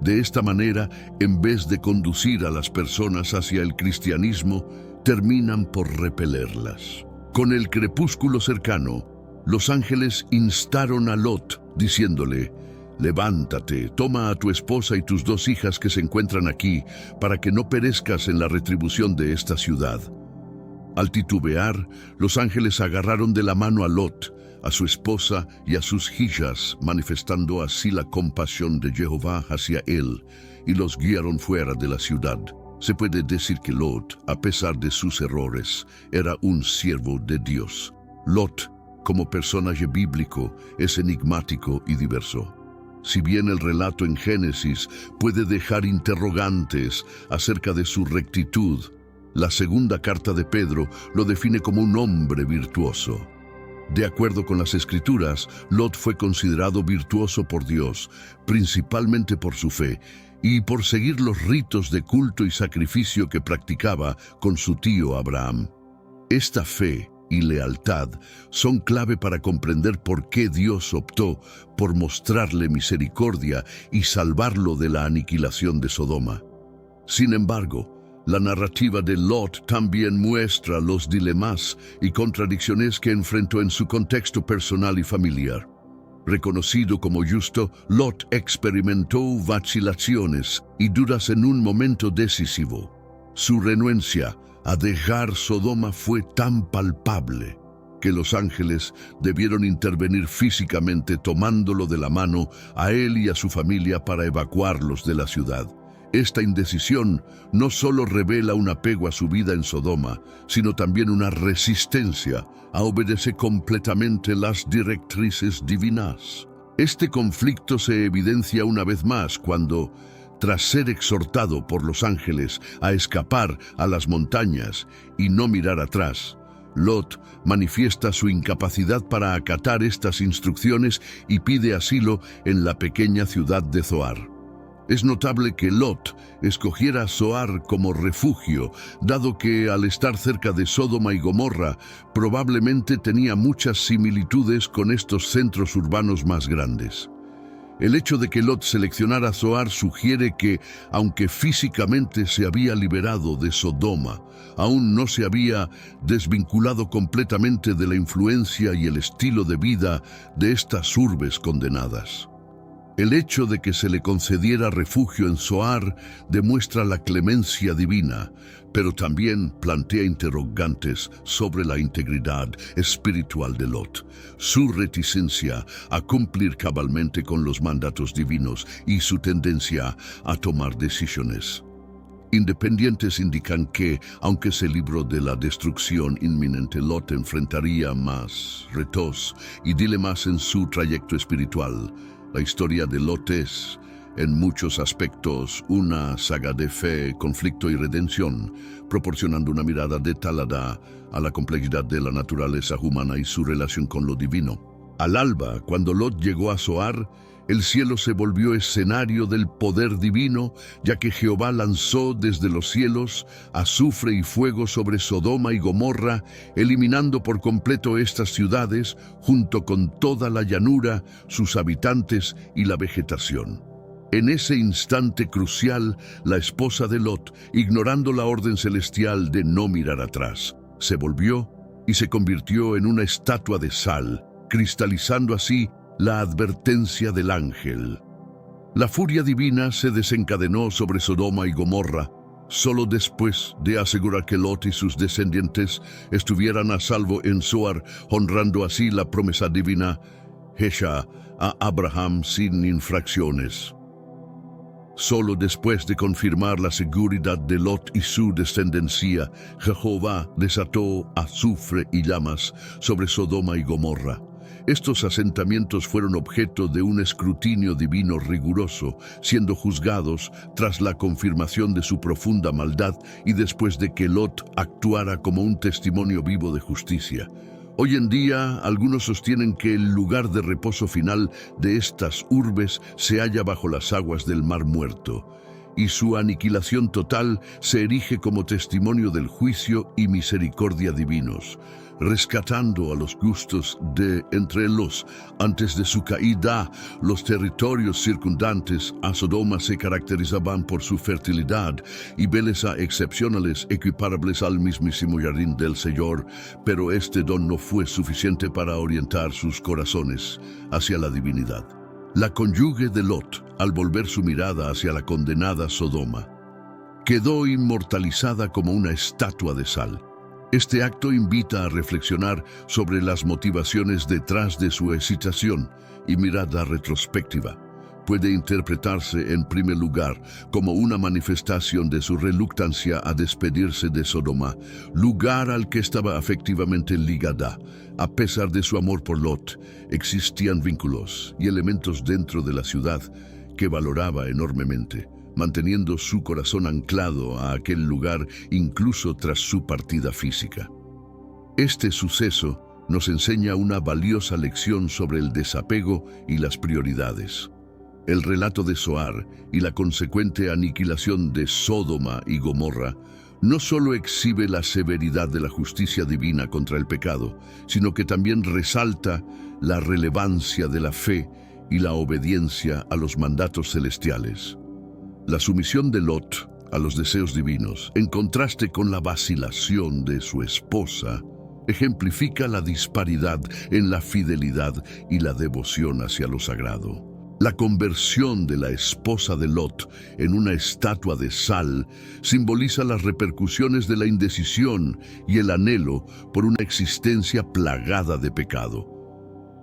De esta manera, en vez de conducir a las personas hacia el cristianismo, terminan por repelerlas. Con el crepúsculo cercano, los ángeles instaron a Lot, diciéndole: «Levántate, toma a tu esposa y tus 2 hijas que se encuentran aquí, para que no perezcas en la retribución de esta ciudad». Al titubear, los ángeles agarraron de la mano a Lot, a su esposa y a sus hijas, manifestando así la compasión de Jehová hacia él, y los guiaron fuera de la ciudad. Se puede decir que Lot, a pesar de sus errores, era un siervo de Dios. Lot como personaje bíblico, es enigmático y diverso. Si bien el relato en Génesis puede dejar interrogantes acerca de su rectitud, la segunda carta de Pedro lo define como un hombre virtuoso. De acuerdo con las Escrituras, Lot fue considerado virtuoso por Dios, principalmente por su fe y por seguir los ritos de culto y sacrificio que practicaba con su tío Abraham. Esta fe y lealtad son clave para comprender por qué Dios optó por mostrarle misericordia y salvarlo de la aniquilación de Sodoma. Sin embargo, la narrativa de Lot también muestra los dilemas y contradicciones que enfrentó en su contexto personal y familiar. Reconocido como justo, Lot experimentó vacilaciones y dudas en un momento decisivo. Su renuencia a dejar Sodoma fue tan palpable que los ángeles debieron intervenir físicamente tomándolo de la mano a él y a su familia para evacuarlos de la ciudad. Esta indecisión no solo revela un apego a su vida en Sodoma, sino también una resistencia a obedecer completamente las directrices divinas. Este conflicto se evidencia una vez más cuando, tras ser exhortado por los ángeles a escapar a las montañas y no mirar atrás, Lot manifiesta su incapacidad para acatar estas instrucciones y pide asilo en la pequeña ciudad de Zoar. Es notable que Lot escogiera Zoar como refugio, dado que al estar cerca de Sodoma y Gomorra, probablemente tenía muchas similitudes con estos centros urbanos más grandes. El hecho de que Lot seleccionara Zoar sugiere que, aunque físicamente se había liberado de Sodoma, aún no se había desvinculado completamente de la influencia y el estilo de vida de estas urbes condenadas. El hecho de que se le concediera refugio en Zoar demuestra la clemencia divina, pero también plantea interrogantes sobre la integridad espiritual de Lot, su reticencia a cumplir cabalmente con los mandatos divinos y su tendencia a tomar decisiones independientes indican que, aunque se libró de la destrucción inminente, Lot enfrentaría más retos y dilemas en su trayecto espiritual. La historia de Lot es, en muchos aspectos, una saga de fe, conflicto y redención, proporcionando una mirada detallada a la complejidad de la naturaleza humana y su relación con lo divino. Al alba, cuando Lot llegó a Zoar, el cielo se volvió escenario del poder divino, ya que Jehová lanzó desde los cielos azufre y fuego sobre Sodoma y Gomorra, eliminando por completo estas ciudades, junto con toda la llanura, sus habitantes y la vegetación. En ese instante crucial, la esposa de Lot, ignorando la orden celestial de no mirar atrás, se volvió y se convirtió en una estatua de sal, cristalizando así la advertencia del ángel. La furia divina se desencadenó sobre Sodoma y Gomorra solo después de asegurar que Lot y sus descendientes estuvieran a salvo en Zoar, honrando así la promesa divina hecha a Abraham sin infracciones. Solo después de confirmar la seguridad de Lot y su descendencia, Jehová desató azufre y llamas sobre Sodoma y Gomorra. Estos asentamientos fueron objeto de un escrutinio divino riguroso, siendo juzgados tras la confirmación de su profunda maldad y después de que Lot actuara como un testimonio vivo de justicia. Hoy en día, algunos sostienen que el lugar de reposo final de estas urbes se halla bajo las aguas del Mar Muerto, y su aniquilación total se erige como testimonio del juicio y misericordia divinos, rescatando a los justos de entre los. Antes de su caída, los territorios circundantes a Sodoma se caracterizaban por su fertilidad y belleza excepcionales, equiparables al mismísimo jardín del Señor, pero este don no fue suficiente para orientar sus corazones hacia la divinidad. La cónyuge de Lot, al volver su mirada hacia la condenada Sodoma, quedó inmortalizada como una estatua de sal. Este acto invita a reflexionar sobre las motivaciones detrás de su excitación y mirada retrospectiva. puede interpretarse en primer lugar como una manifestación de su reluctancia a despedirse de Sodoma, lugar al que estaba afectivamente ligada. A pesar de su amor por Lot, existían vínculos y elementos dentro de la ciudad que valoraba enormemente, manteniendo su corazón anclado a aquel lugar incluso tras su partida física. Este suceso nos enseña una valiosa lección sobre el desapego y las prioridades. El relato de Zoar y la consecuente aniquilación de Sodoma y Gomorra no solo exhibe la severidad de la justicia divina contra el pecado, sino que también resalta la relevancia de la fe y la obediencia a los mandatos celestiales. La sumisión de Lot a los deseos divinos, en contraste con la vacilación de su esposa, ejemplifica la disparidad en la fidelidad y la devoción hacia lo sagrado. La conversión de la esposa de Lot en una estatua de sal simboliza las repercusiones de la indecisión y el anhelo por una existencia plagada de pecado.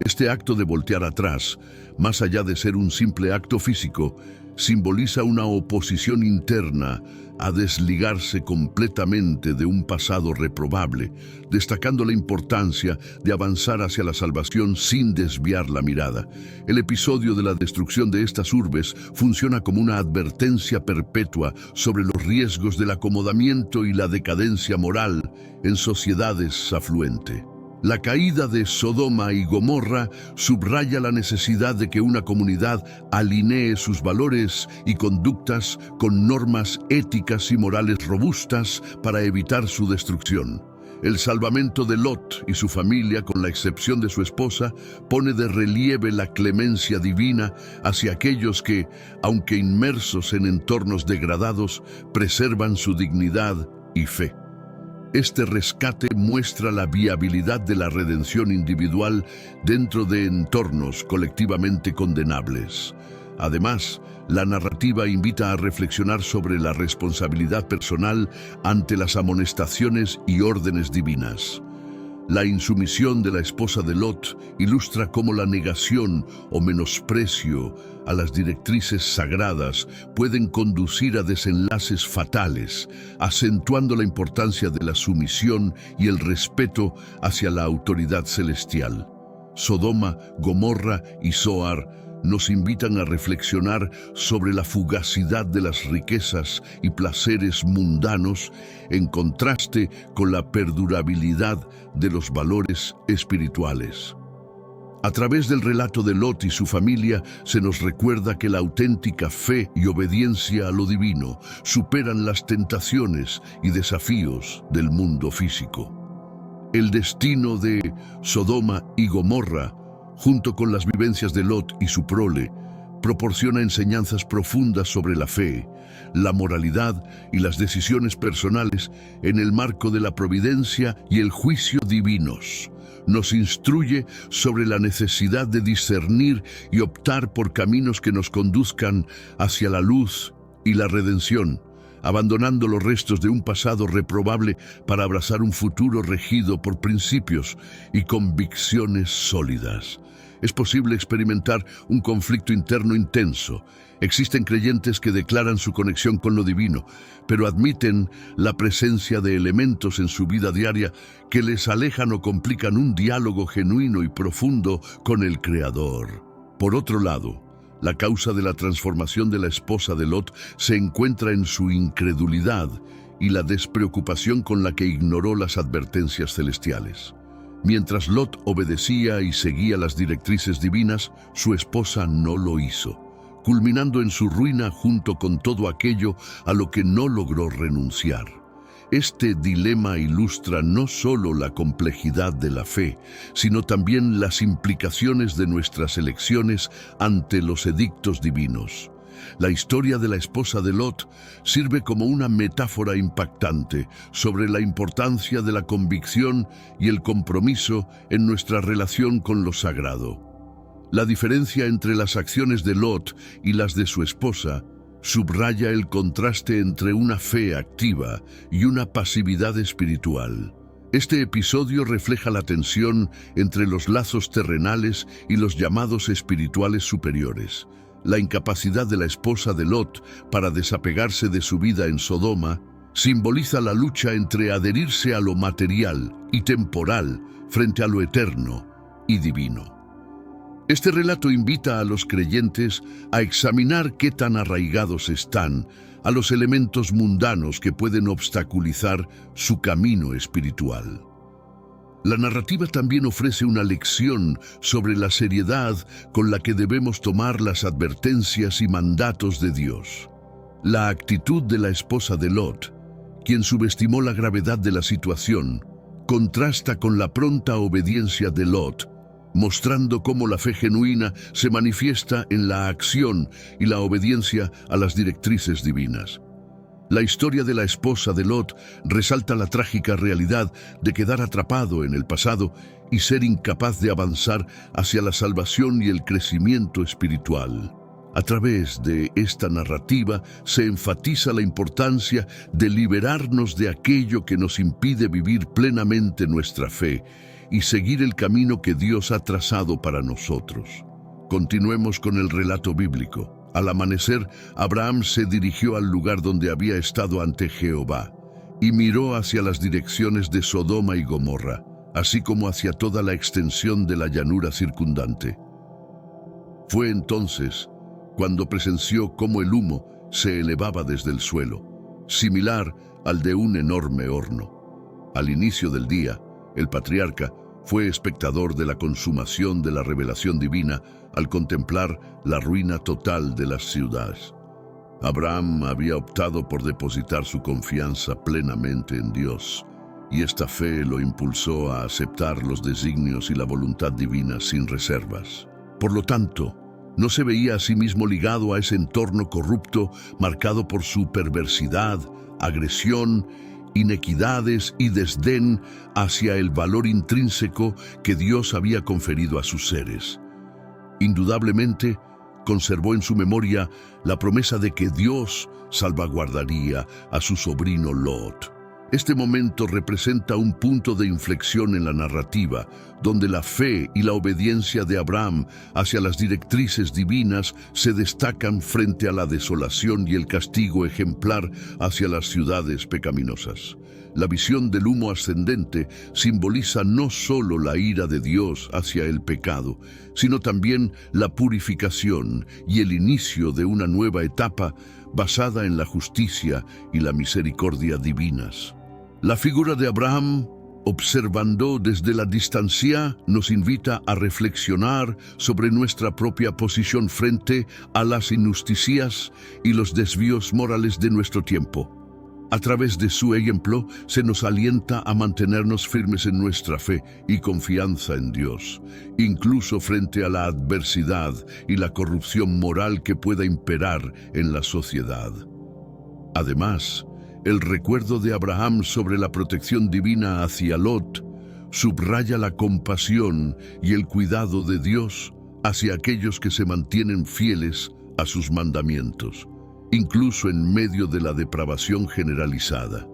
Este acto de voltear atrás, más allá de ser un simple acto físico, simboliza una oposición interna a desligarse completamente de un pasado reprobable, destacando la importancia de avanzar hacia la salvación sin desviar la mirada. El episodio de la destrucción de estas urbes funciona como una advertencia perpetua sobre los riesgos del acomodamiento y la decadencia moral en sociedades afluentes. La caída de Sodoma y Gomorra subraya la necesidad de que una comunidad alinee sus valores y conductas con normas éticas y morales robustas para evitar su destrucción. El salvamento de Lot y su familia, con la excepción de su esposa, pone de relieve la clemencia divina hacia aquellos que, aunque inmersos en entornos degradados, preservan su dignidad y fe. Este rescate muestra la viabilidad de la redención individual dentro de entornos colectivamente condenables. Además, la narrativa invita a reflexionar sobre la responsabilidad personal ante las amonestaciones y órdenes divinas. La insumisión de la esposa de Lot ilustra cómo la negación o menosprecio a las directrices sagradas pueden conducir a desenlaces fatales, acentuando la importancia de la sumisión y el respeto hacia la autoridad celestial. Sodoma, Gomorra y Zoar nos invitan a reflexionar sobre la fugacidad de las riquezas y placeres mundanos en contraste con la perdurabilidad de los valores espirituales. A través del relato de Lot y su familia se nos recuerda que la auténtica fe y obediencia a lo divino superan las tentaciones y desafíos del mundo físico. El destino de Sodoma y Gomorra, junto con las vivencias de Lot y su prole, proporciona enseñanzas profundas sobre la fe, la moralidad y las decisiones personales en el marco de la providencia y el juicio divinos. Nos instruye sobre la necesidad de discernir y optar por caminos que nos conduzcan hacia la luz y la redención, abandonando los restos de un pasado reprobable para abrazar un futuro regido por principios y convicciones sólidas. Es posible experimentar un conflicto interno intenso. Existen creyentes que declaran su conexión con lo divino, pero admiten la presencia de elementos en su vida diaria que les alejan o complican un diálogo genuino y profundo con el Creador. Por otro lado, la causa de la transformación de la esposa de Lot se encuentra en su incredulidad y la despreocupación con la que ignoró las advertencias celestiales. Mientras Lot obedecía y seguía las directrices divinas, su esposa no lo hizo, culminando en su ruina junto con todo aquello a lo que no logró renunciar. Este dilema ilustra no solo la complejidad de la fe, sino también las implicaciones de nuestras elecciones ante los edictos divinos. La historia de la esposa de Lot sirve como una metáfora impactante sobre la importancia de la convicción y el compromiso en nuestra relación con lo sagrado. La diferencia entre las acciones de Lot y las de su esposa subraya el contraste entre una fe activa y una pasividad espiritual. Este episodio refleja la tensión entre los lazos terrenales y los llamados espirituales superiores. la incapacidad de la esposa de Lot para desapegarse de su vida en Sodoma simboliza la lucha entre adherirse a lo material y temporal frente a lo eterno y divino. Este relato invita a los creyentes a examinar qué tan arraigados están a los elementos mundanos que pueden obstaculizar su camino espiritual. La narrativa también ofrece una lección sobre la seriedad con la que debemos tomar las advertencias y mandatos de Dios. La actitud de la esposa de Lot, quien subestimó la gravedad de la situación, contrasta con la pronta obediencia de Lot, mostrando cómo la fe genuina se manifiesta en la acción y la obediencia a las directrices divinas. La historia de la esposa de Lot resalta la trágica realidad de quedar atrapado en el pasado y ser incapaz de avanzar hacia la salvación y el crecimiento espiritual. A través de esta narrativa se enfatiza la importancia de liberarnos de aquello que nos impide vivir plenamente nuestra fe y seguir el camino que Dios ha trazado para nosotros. Continuemos con el relato bíblico. Al amanecer, Abraham se dirigió al lugar donde había estado ante Jehová y miró hacia las direcciones de Sodoma y Gomorra, así como hacia toda la extensión de la llanura circundante. Fue entonces cuando presenció cómo el humo se elevaba desde el suelo, similar al de un enorme horno. Al inicio del día, el patriarca fue espectador de la consumación de la revelación divina al contemplar la ruina total de las ciudades. Abraham había optado por depositar su confianza plenamente en Dios, y esta fe lo impulsó a aceptar los designios y la voluntad divina sin reservas. Por lo tanto, no se veía a sí mismo ligado a ese entorno corrupto marcado por su perversidad, agresión, inequidades y desdén hacia el valor intrínseco que Dios había conferido a sus seres. Indudablemente, conservó en su memoria la promesa de que Dios salvaguardaría a su sobrino Lot. Este momento representa un punto de inflexión en la narrativa, donde la fe y la obediencia de Abraham hacia las directrices divinas se destacan frente a la desolación y el castigo ejemplar hacia las ciudades pecaminosas. La visión del humo ascendente simboliza no solo la ira de Dios hacia el pecado, sino también la purificación y el inicio de una nueva etapa basada en la justicia y la misericordia divinas. La figura de Abraham, observando desde la distancia, nos invita a reflexionar sobre nuestra propia posición frente a las injusticias y los desvíos morales de nuestro tiempo. A través de su ejemplo, se nos alienta a mantenernos firmes en nuestra fe y confianza en Dios, incluso frente a la adversidad y la corrupción moral que pueda imperar en la sociedad. Además, el recuerdo de Abraham sobre la protección divina hacia Lot subraya la compasión y el cuidado de Dios hacia aquellos que se mantienen fieles a sus mandamientos, incluso en medio de la depravación generalizada.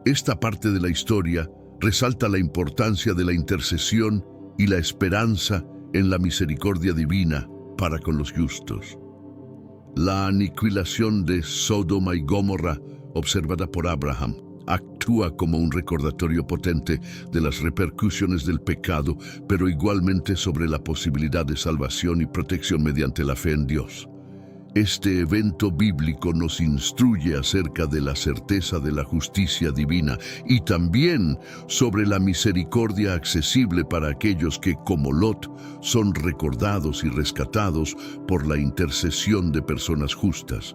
Esta parte de la historia resalta la importancia de la intercesión y la esperanza en la misericordia divina para con los justos. La aniquilación de Sodoma y Gomorra, observada por Abraham, actúa como un recordatorio potente de las repercusiones del pecado, pero igualmente sobre la posibilidad de salvación y protección mediante la fe en Dios. Este evento bíblico nos instruye acerca de la certeza de la justicia divina y también sobre la misericordia accesible para aquellos que, como Lot, son recordados y rescatados por la intercesión de personas justas.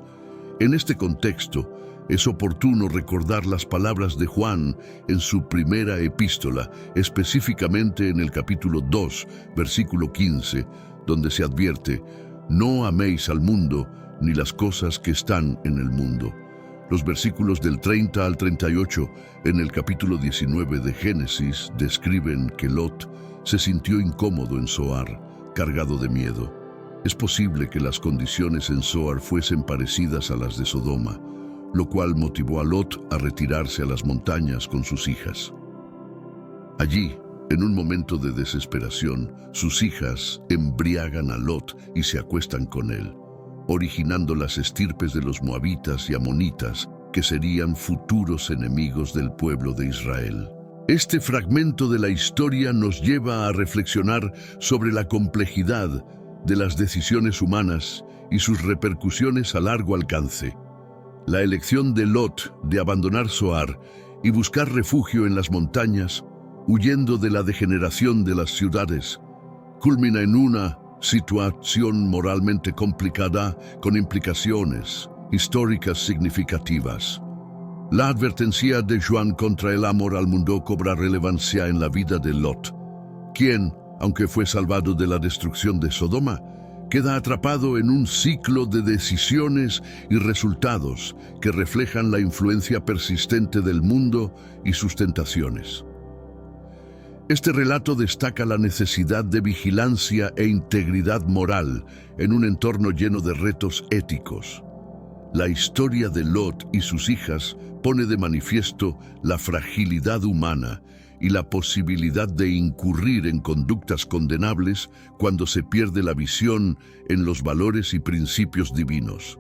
En este contexto, es oportuno recordar las palabras de Juan en su primera epístola, específicamente en el capítulo 2, versículo 15, donde se advierte: no améis al mundo ni las cosas que están en el mundo. Los versículos del 30 al 38 en el capítulo 19 de Génesis describen que Lot se sintió incómodo en Zoar, cargado de miedo. Es posible que las condiciones en Zoar fuesen parecidas a las de Sodoma, lo cual motivó a Lot a retirarse a las montañas con sus hijas. Allí, en un momento de desesperación, sus hijas embriagan a Lot y se acuestan con él. originando las estirpes de los moabitas y amonitas, que serían futuros enemigos del pueblo de Israel. Este fragmento de la historia nos lleva a reflexionar sobre la complejidad de las decisiones humanas y sus repercusiones a largo alcance. La elección de Lot de abandonar Zoar y buscar refugio en las montañas, huyendo de la degeneración de las ciudades, culmina en una situación moralmente complicada con implicaciones históricas significativas. La advertencia de Juan contra el amor al mundo cobra relevancia en la vida de Lot, quien, aunque fue salvado de la destrucción de Sodoma, queda atrapado en un ciclo de decisiones y resultados que reflejan la influencia persistente del mundo y sus tentaciones. Este relato destaca la necesidad de vigilancia e integridad moral en un entorno lleno de retos éticos. La historia de Lot y sus hijas pone de manifiesto la fragilidad humana y la posibilidad de incurrir en conductas condenables cuando se pierde la visión en los valores y principios divinos.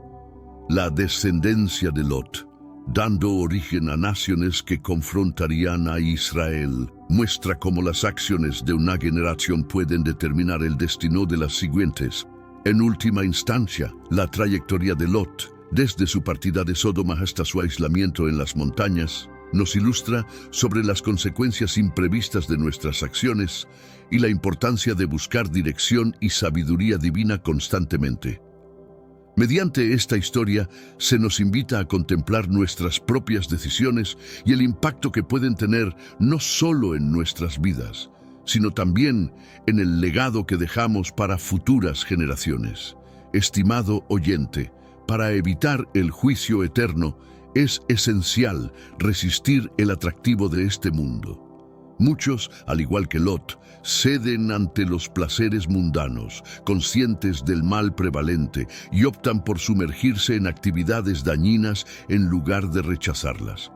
La descendencia de Lot, dando origen a naciones que confrontarían a Israel, muestra cómo las acciones de una generación pueden determinar el destino de las siguientes. En última instancia, la trayectoria de Lot, desde su partida de Sodoma hasta su aislamiento en las montañas, nos ilustra sobre las consecuencias imprevistas de nuestras acciones y la importancia de buscar dirección y sabiduría divina constantemente. Mediante esta historia se nos invita a contemplar nuestras propias decisiones y el impacto que pueden tener no solo en nuestras vidas, sino también en el legado que dejamos para futuras generaciones. Estimado oyente, para evitar el juicio eterno, es esencial resistir el atractivo de este mundo. Muchos, al igual que Lot, ceden ante los placeres mundanos, conscientes del mal prevalente, y optan por sumergirse en actividades dañinas en lugar de rechazarlas.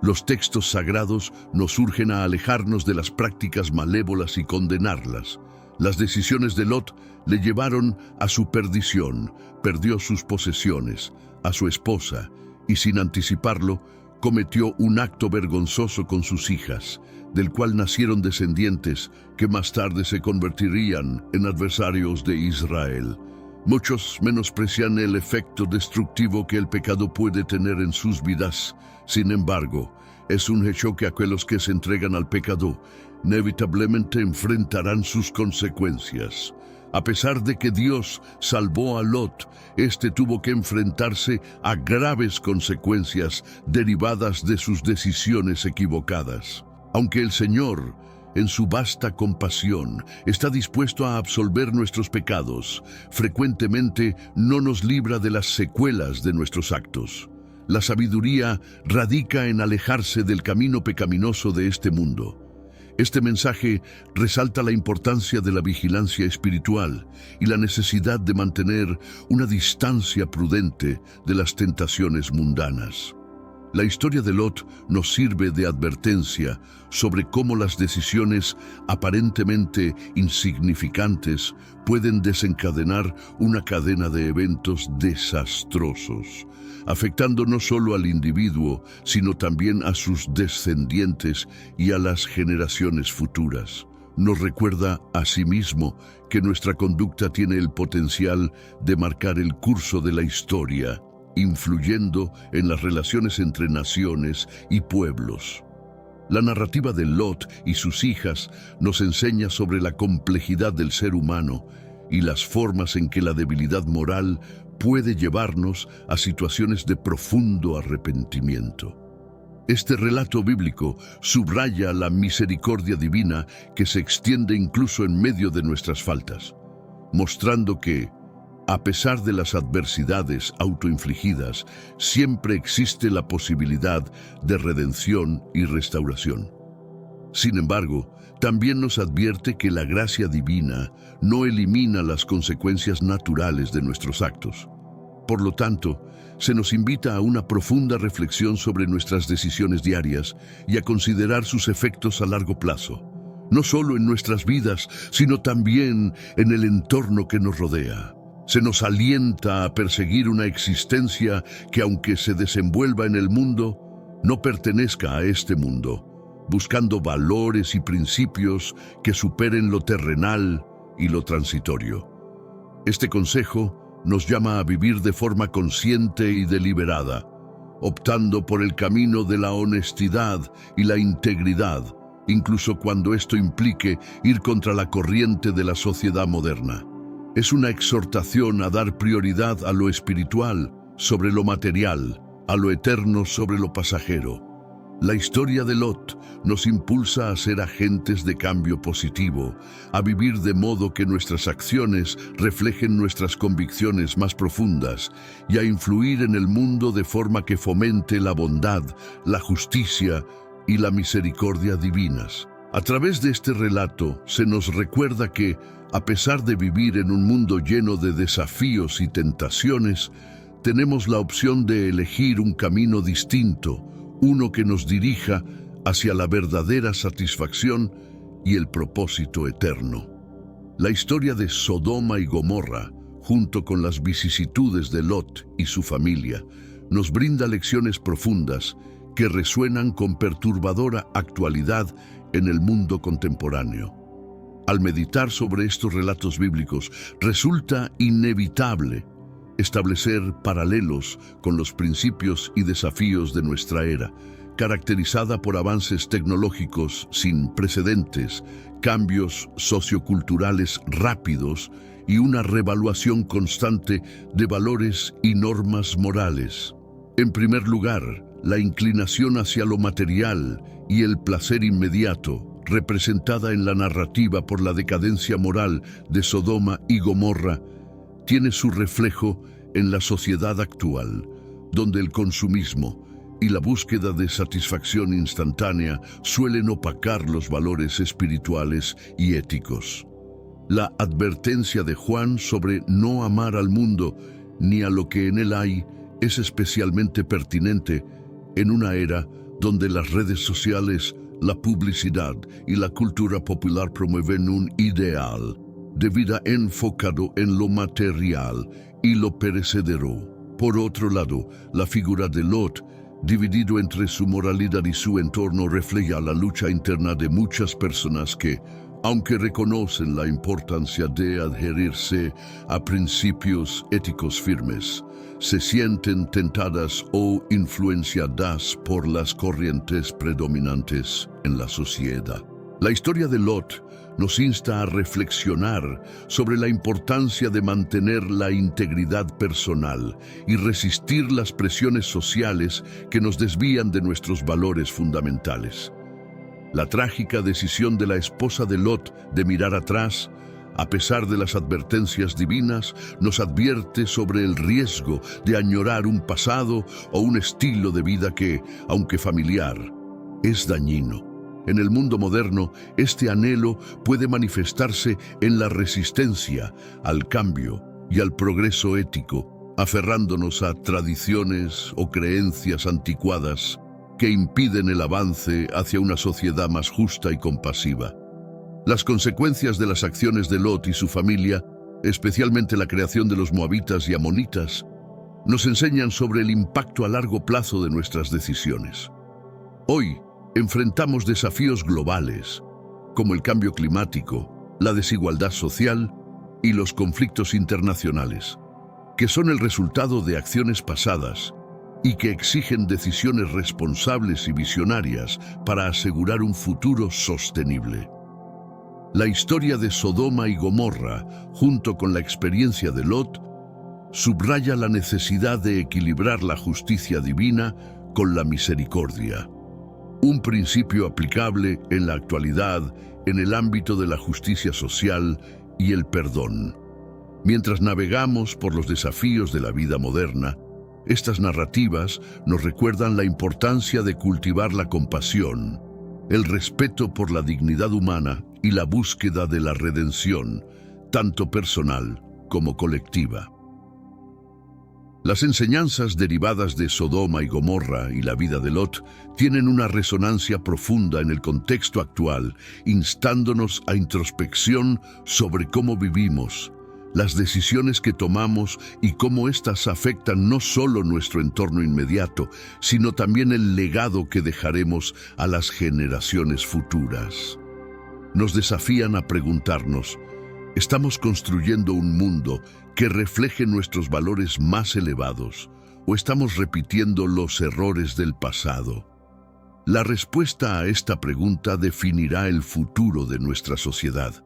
Los textos sagrados nos urgen a alejarnos de las prácticas malévolas y condenarlas. Las decisiones de Lot le llevaron a su perdición, perdió sus posesiones, a su esposa, y sin anticiparlo, cometió un acto vergonzoso con sus hijas, del cual nacieron descendientes que más tarde se convertirían en adversarios de Israel. Muchos menosprecian el efecto destructivo que el pecado puede tener en sus vidas. Sin embargo, es un hecho que aquellos que se entregan al pecado inevitablemente enfrentarán sus consecuencias. A pesar de que Dios salvó a Lot, este tuvo que enfrentarse a graves consecuencias derivadas de sus decisiones equivocadas. Aunque el Señor, en su vasta compasión, está dispuesto a absolver nuestros pecados, frecuentemente no nos libra de las secuelas de nuestros actos. La sabiduría radica en alejarse del camino pecaminoso de este mundo. Este mensaje resalta la importancia de la vigilancia espiritual y la necesidad de mantener una distancia prudente de las tentaciones mundanas. La historia de Lot nos sirve de advertencia sobre cómo las decisiones aparentemente insignificantes pueden desencadenar una cadena de eventos desastrosos, afectando no solo al individuo, sino también a sus descendientes y a las generaciones futuras. Nos recuerda asimismo que nuestra conducta tiene el potencial de marcar el curso de la historia, influyendo en las relaciones entre naciones y pueblos. La narrativa de Lot y sus hijas nos enseña sobre la complejidad del ser humano y las formas en que la debilidad moral puede llevarnos a situaciones de profundo arrepentimiento. Este relato bíblico subraya la misericordia divina que se extiende incluso en medio de nuestras faltas, mostrando que, a pesar de las adversidades autoinfligidas, siempre existe la posibilidad de redención y restauración. Sin embargo, también nos advierte que la gracia divina no elimina las consecuencias naturales de nuestros actos. Por lo tanto, se nos invita a una profunda reflexión sobre nuestras decisiones diarias y a considerar sus efectos a largo plazo, no solo en nuestras vidas, sino también en el entorno que nos rodea. Se nos alienta a perseguir una existencia que, aunque se desenvuelva en el mundo, no pertenezca a este mundo, buscando valores y principios que superen lo terrenal y lo transitorio. Este consejo nos llama a vivir de forma consciente y deliberada, optando por el camino de la honestidad y la integridad, incluso cuando esto implique ir contra la corriente de la sociedad moderna. Es una exhortación a dar prioridad a lo espiritual sobre lo material, a lo eterno sobre lo pasajero. La historia de Lot nos impulsa a ser agentes de cambio positivo, a vivir de modo que nuestras acciones reflejen nuestras convicciones más profundas y a influir en el mundo de forma que fomente la bondad, la justicia y la misericordia divinas. A través de este relato se nos recuerda que, a pesar de vivir en un mundo lleno de desafíos y tentaciones, tenemos la opción de elegir un camino distinto, uno que nos dirija hacia la verdadera satisfacción y el propósito eterno. La historia de Sodoma y Gomorra, junto con las vicisitudes de Lot y su familia, nos brinda lecciones profundas que resuenan con perturbadora actualidad en el mundo contemporáneo. Al meditar sobre estos relatos bíblicos, resulta inevitable establecer paralelos con los principios y desafíos de nuestra era, caracterizada por avances tecnológicos sin precedentes, cambios socioculturales rápidos y una revaluación constante de valores y normas morales. En primer lugar, la inclinación hacia lo material y el placer inmediato, representada en la narrativa por la decadencia moral de Sodoma y Gomorra, tiene su reflejo en la sociedad actual, donde el consumismo y la búsqueda de satisfacción instantánea suelen opacar los valores espirituales y éticos. La advertencia de Juan sobre no amar al mundo ni a lo que en él hay es especialmente pertinente en una era donde las redes sociales, la publicidad y la cultura popular promueven un ideal de vida enfocado en lo material y lo perecedero. Por otro lado, la figura de Lot, dividido entre su moralidad y su entorno, refleja la lucha interna de muchas personas que, aunque reconocen la importancia de adherirse a principios éticos firmes, se sienten tentadas o influenciadas por las corrientes predominantes en la sociedad. La historia de Lot nos insta a reflexionar sobre la importancia de mantener la integridad personal y resistir las presiones sociales que nos desvían de nuestros valores fundamentales. La trágica decisión de la esposa de Lot de mirar atrás, a pesar de las advertencias divinas, nos advierte sobre el riesgo de añorar un pasado o un estilo de vida que, aunque familiar, es dañino. En el mundo moderno, este anhelo puede manifestarse en la resistencia al cambio y al progreso ético, aferrándonos a tradiciones o creencias anticuadas que impiden el avance hacia una sociedad más justa y compasiva. Las consecuencias de las acciones de Lot y su familia, especialmente la creación de los moabitas y amonitas, nos enseñan sobre el impacto a largo plazo de nuestras decisiones. Hoy, enfrentamos desafíos globales, como el cambio climático, la desigualdad social y los conflictos internacionales, que son el resultado de acciones pasadas y que exigen decisiones responsables y visionarias para asegurar un futuro sostenible. La historia de Sodoma y Gomorra, junto con la experiencia de Lot, subraya la necesidad de equilibrar la justicia divina con la misericordia. Un principio aplicable en la actualidad en el ámbito de la justicia social y el perdón. Mientras navegamos por los desafíos de la vida moderna, estas narrativas nos recuerdan la importancia de cultivar la compasión, el respeto por la dignidad humana y la búsqueda de la redención, tanto personal como colectiva. Las enseñanzas derivadas de Sodoma y Gomorra y la vida de Lot tienen una resonancia profunda en el contexto actual, instándonos a introspección sobre cómo vivimos, las decisiones que tomamos y cómo éstas afectan no solo nuestro entorno inmediato, sino también el legado que dejaremos a las generaciones futuras. Nos desafían a preguntarnos, ¿estamos construyendo un mundo que refleje nuestros valores más elevados o estamos repitiendo los errores del pasado? La respuesta a esta pregunta definirá el futuro de nuestra sociedad.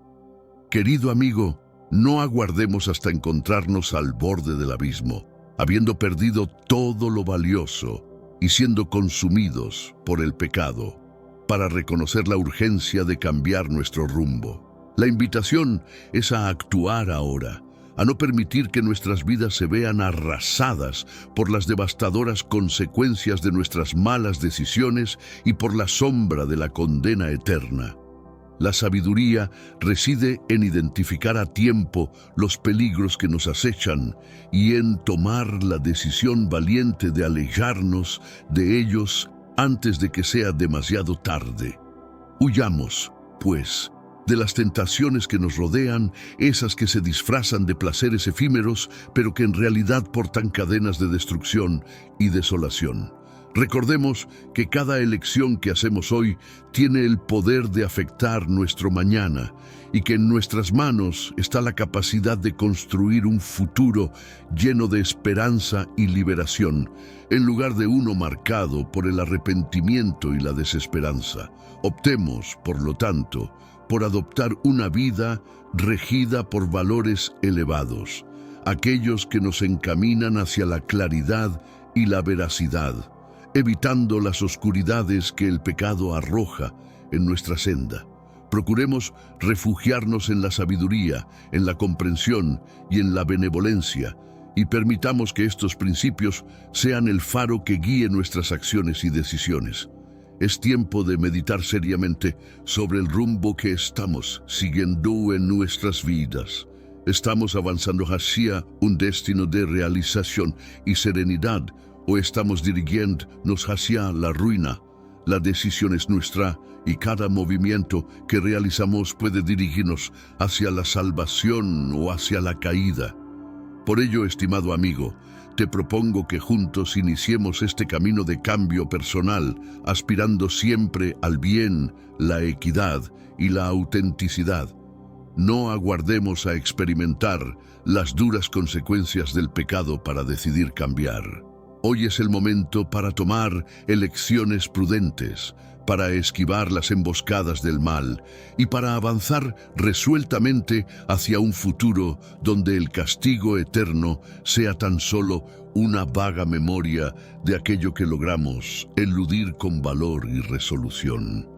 Querido amigo, no aguardemos hasta encontrarnos al borde del abismo, habiendo perdido todo lo valioso y siendo consumidos por el pecado, para reconocer la urgencia de cambiar nuestro rumbo. La invitación es a actuar ahora, a no permitir que nuestras vidas se vean arrasadas por las devastadoras consecuencias de nuestras malas decisiones y por la sombra de la condena eterna. La sabiduría reside en identificar a tiempo los peligros que nos acechan y en tomar la decisión valiente de alejarnos de ellos antes de que sea demasiado tarde. Huyamos, pues, de las tentaciones que nos rodean, esas que se disfrazan de placeres efímeros, pero que en realidad portan cadenas de destrucción y desolación. Recordemos que cada elección que hacemos hoy tiene el poder de afectar nuestro mañana y que en nuestras manos está la capacidad de construir un futuro lleno de esperanza y liberación, en lugar de uno marcado por el arrepentimiento y la desesperanza. Optemos, por lo tanto, por adoptar una vida regida por valores elevados, aquellos que nos encaminan hacia la claridad y la veracidad, evitando las oscuridades que el pecado arroja en nuestra senda. Procuremos refugiarnos en la sabiduría, en la comprensión y en la benevolencia, y permitamos que estos principios sean el faro que guíe nuestras acciones y decisiones. Es tiempo de meditar seriamente sobre el rumbo que estamos siguiendo en nuestras vidas. ¿Estamos avanzando hacia un destino de realización y serenidad o estamos dirigiéndonos hacia la ruina? La decisión es nuestra y cada movimiento que realizamos puede dirigirnos hacia la salvación o hacia la caída. Por ello, estimado amigo, te propongo que juntos iniciemos este camino de cambio personal, aspirando siempre al bien, la equidad y la autenticidad. No aguardemos a experimentar las duras consecuencias del pecado para decidir cambiar. Hoy es el momento para tomar elecciones prudentes, para esquivar las emboscadas del mal y para avanzar resueltamente hacia un futuro donde el castigo eterno sea tan solo una vaga memoria de aquello que logramos eludir con valor y resolución.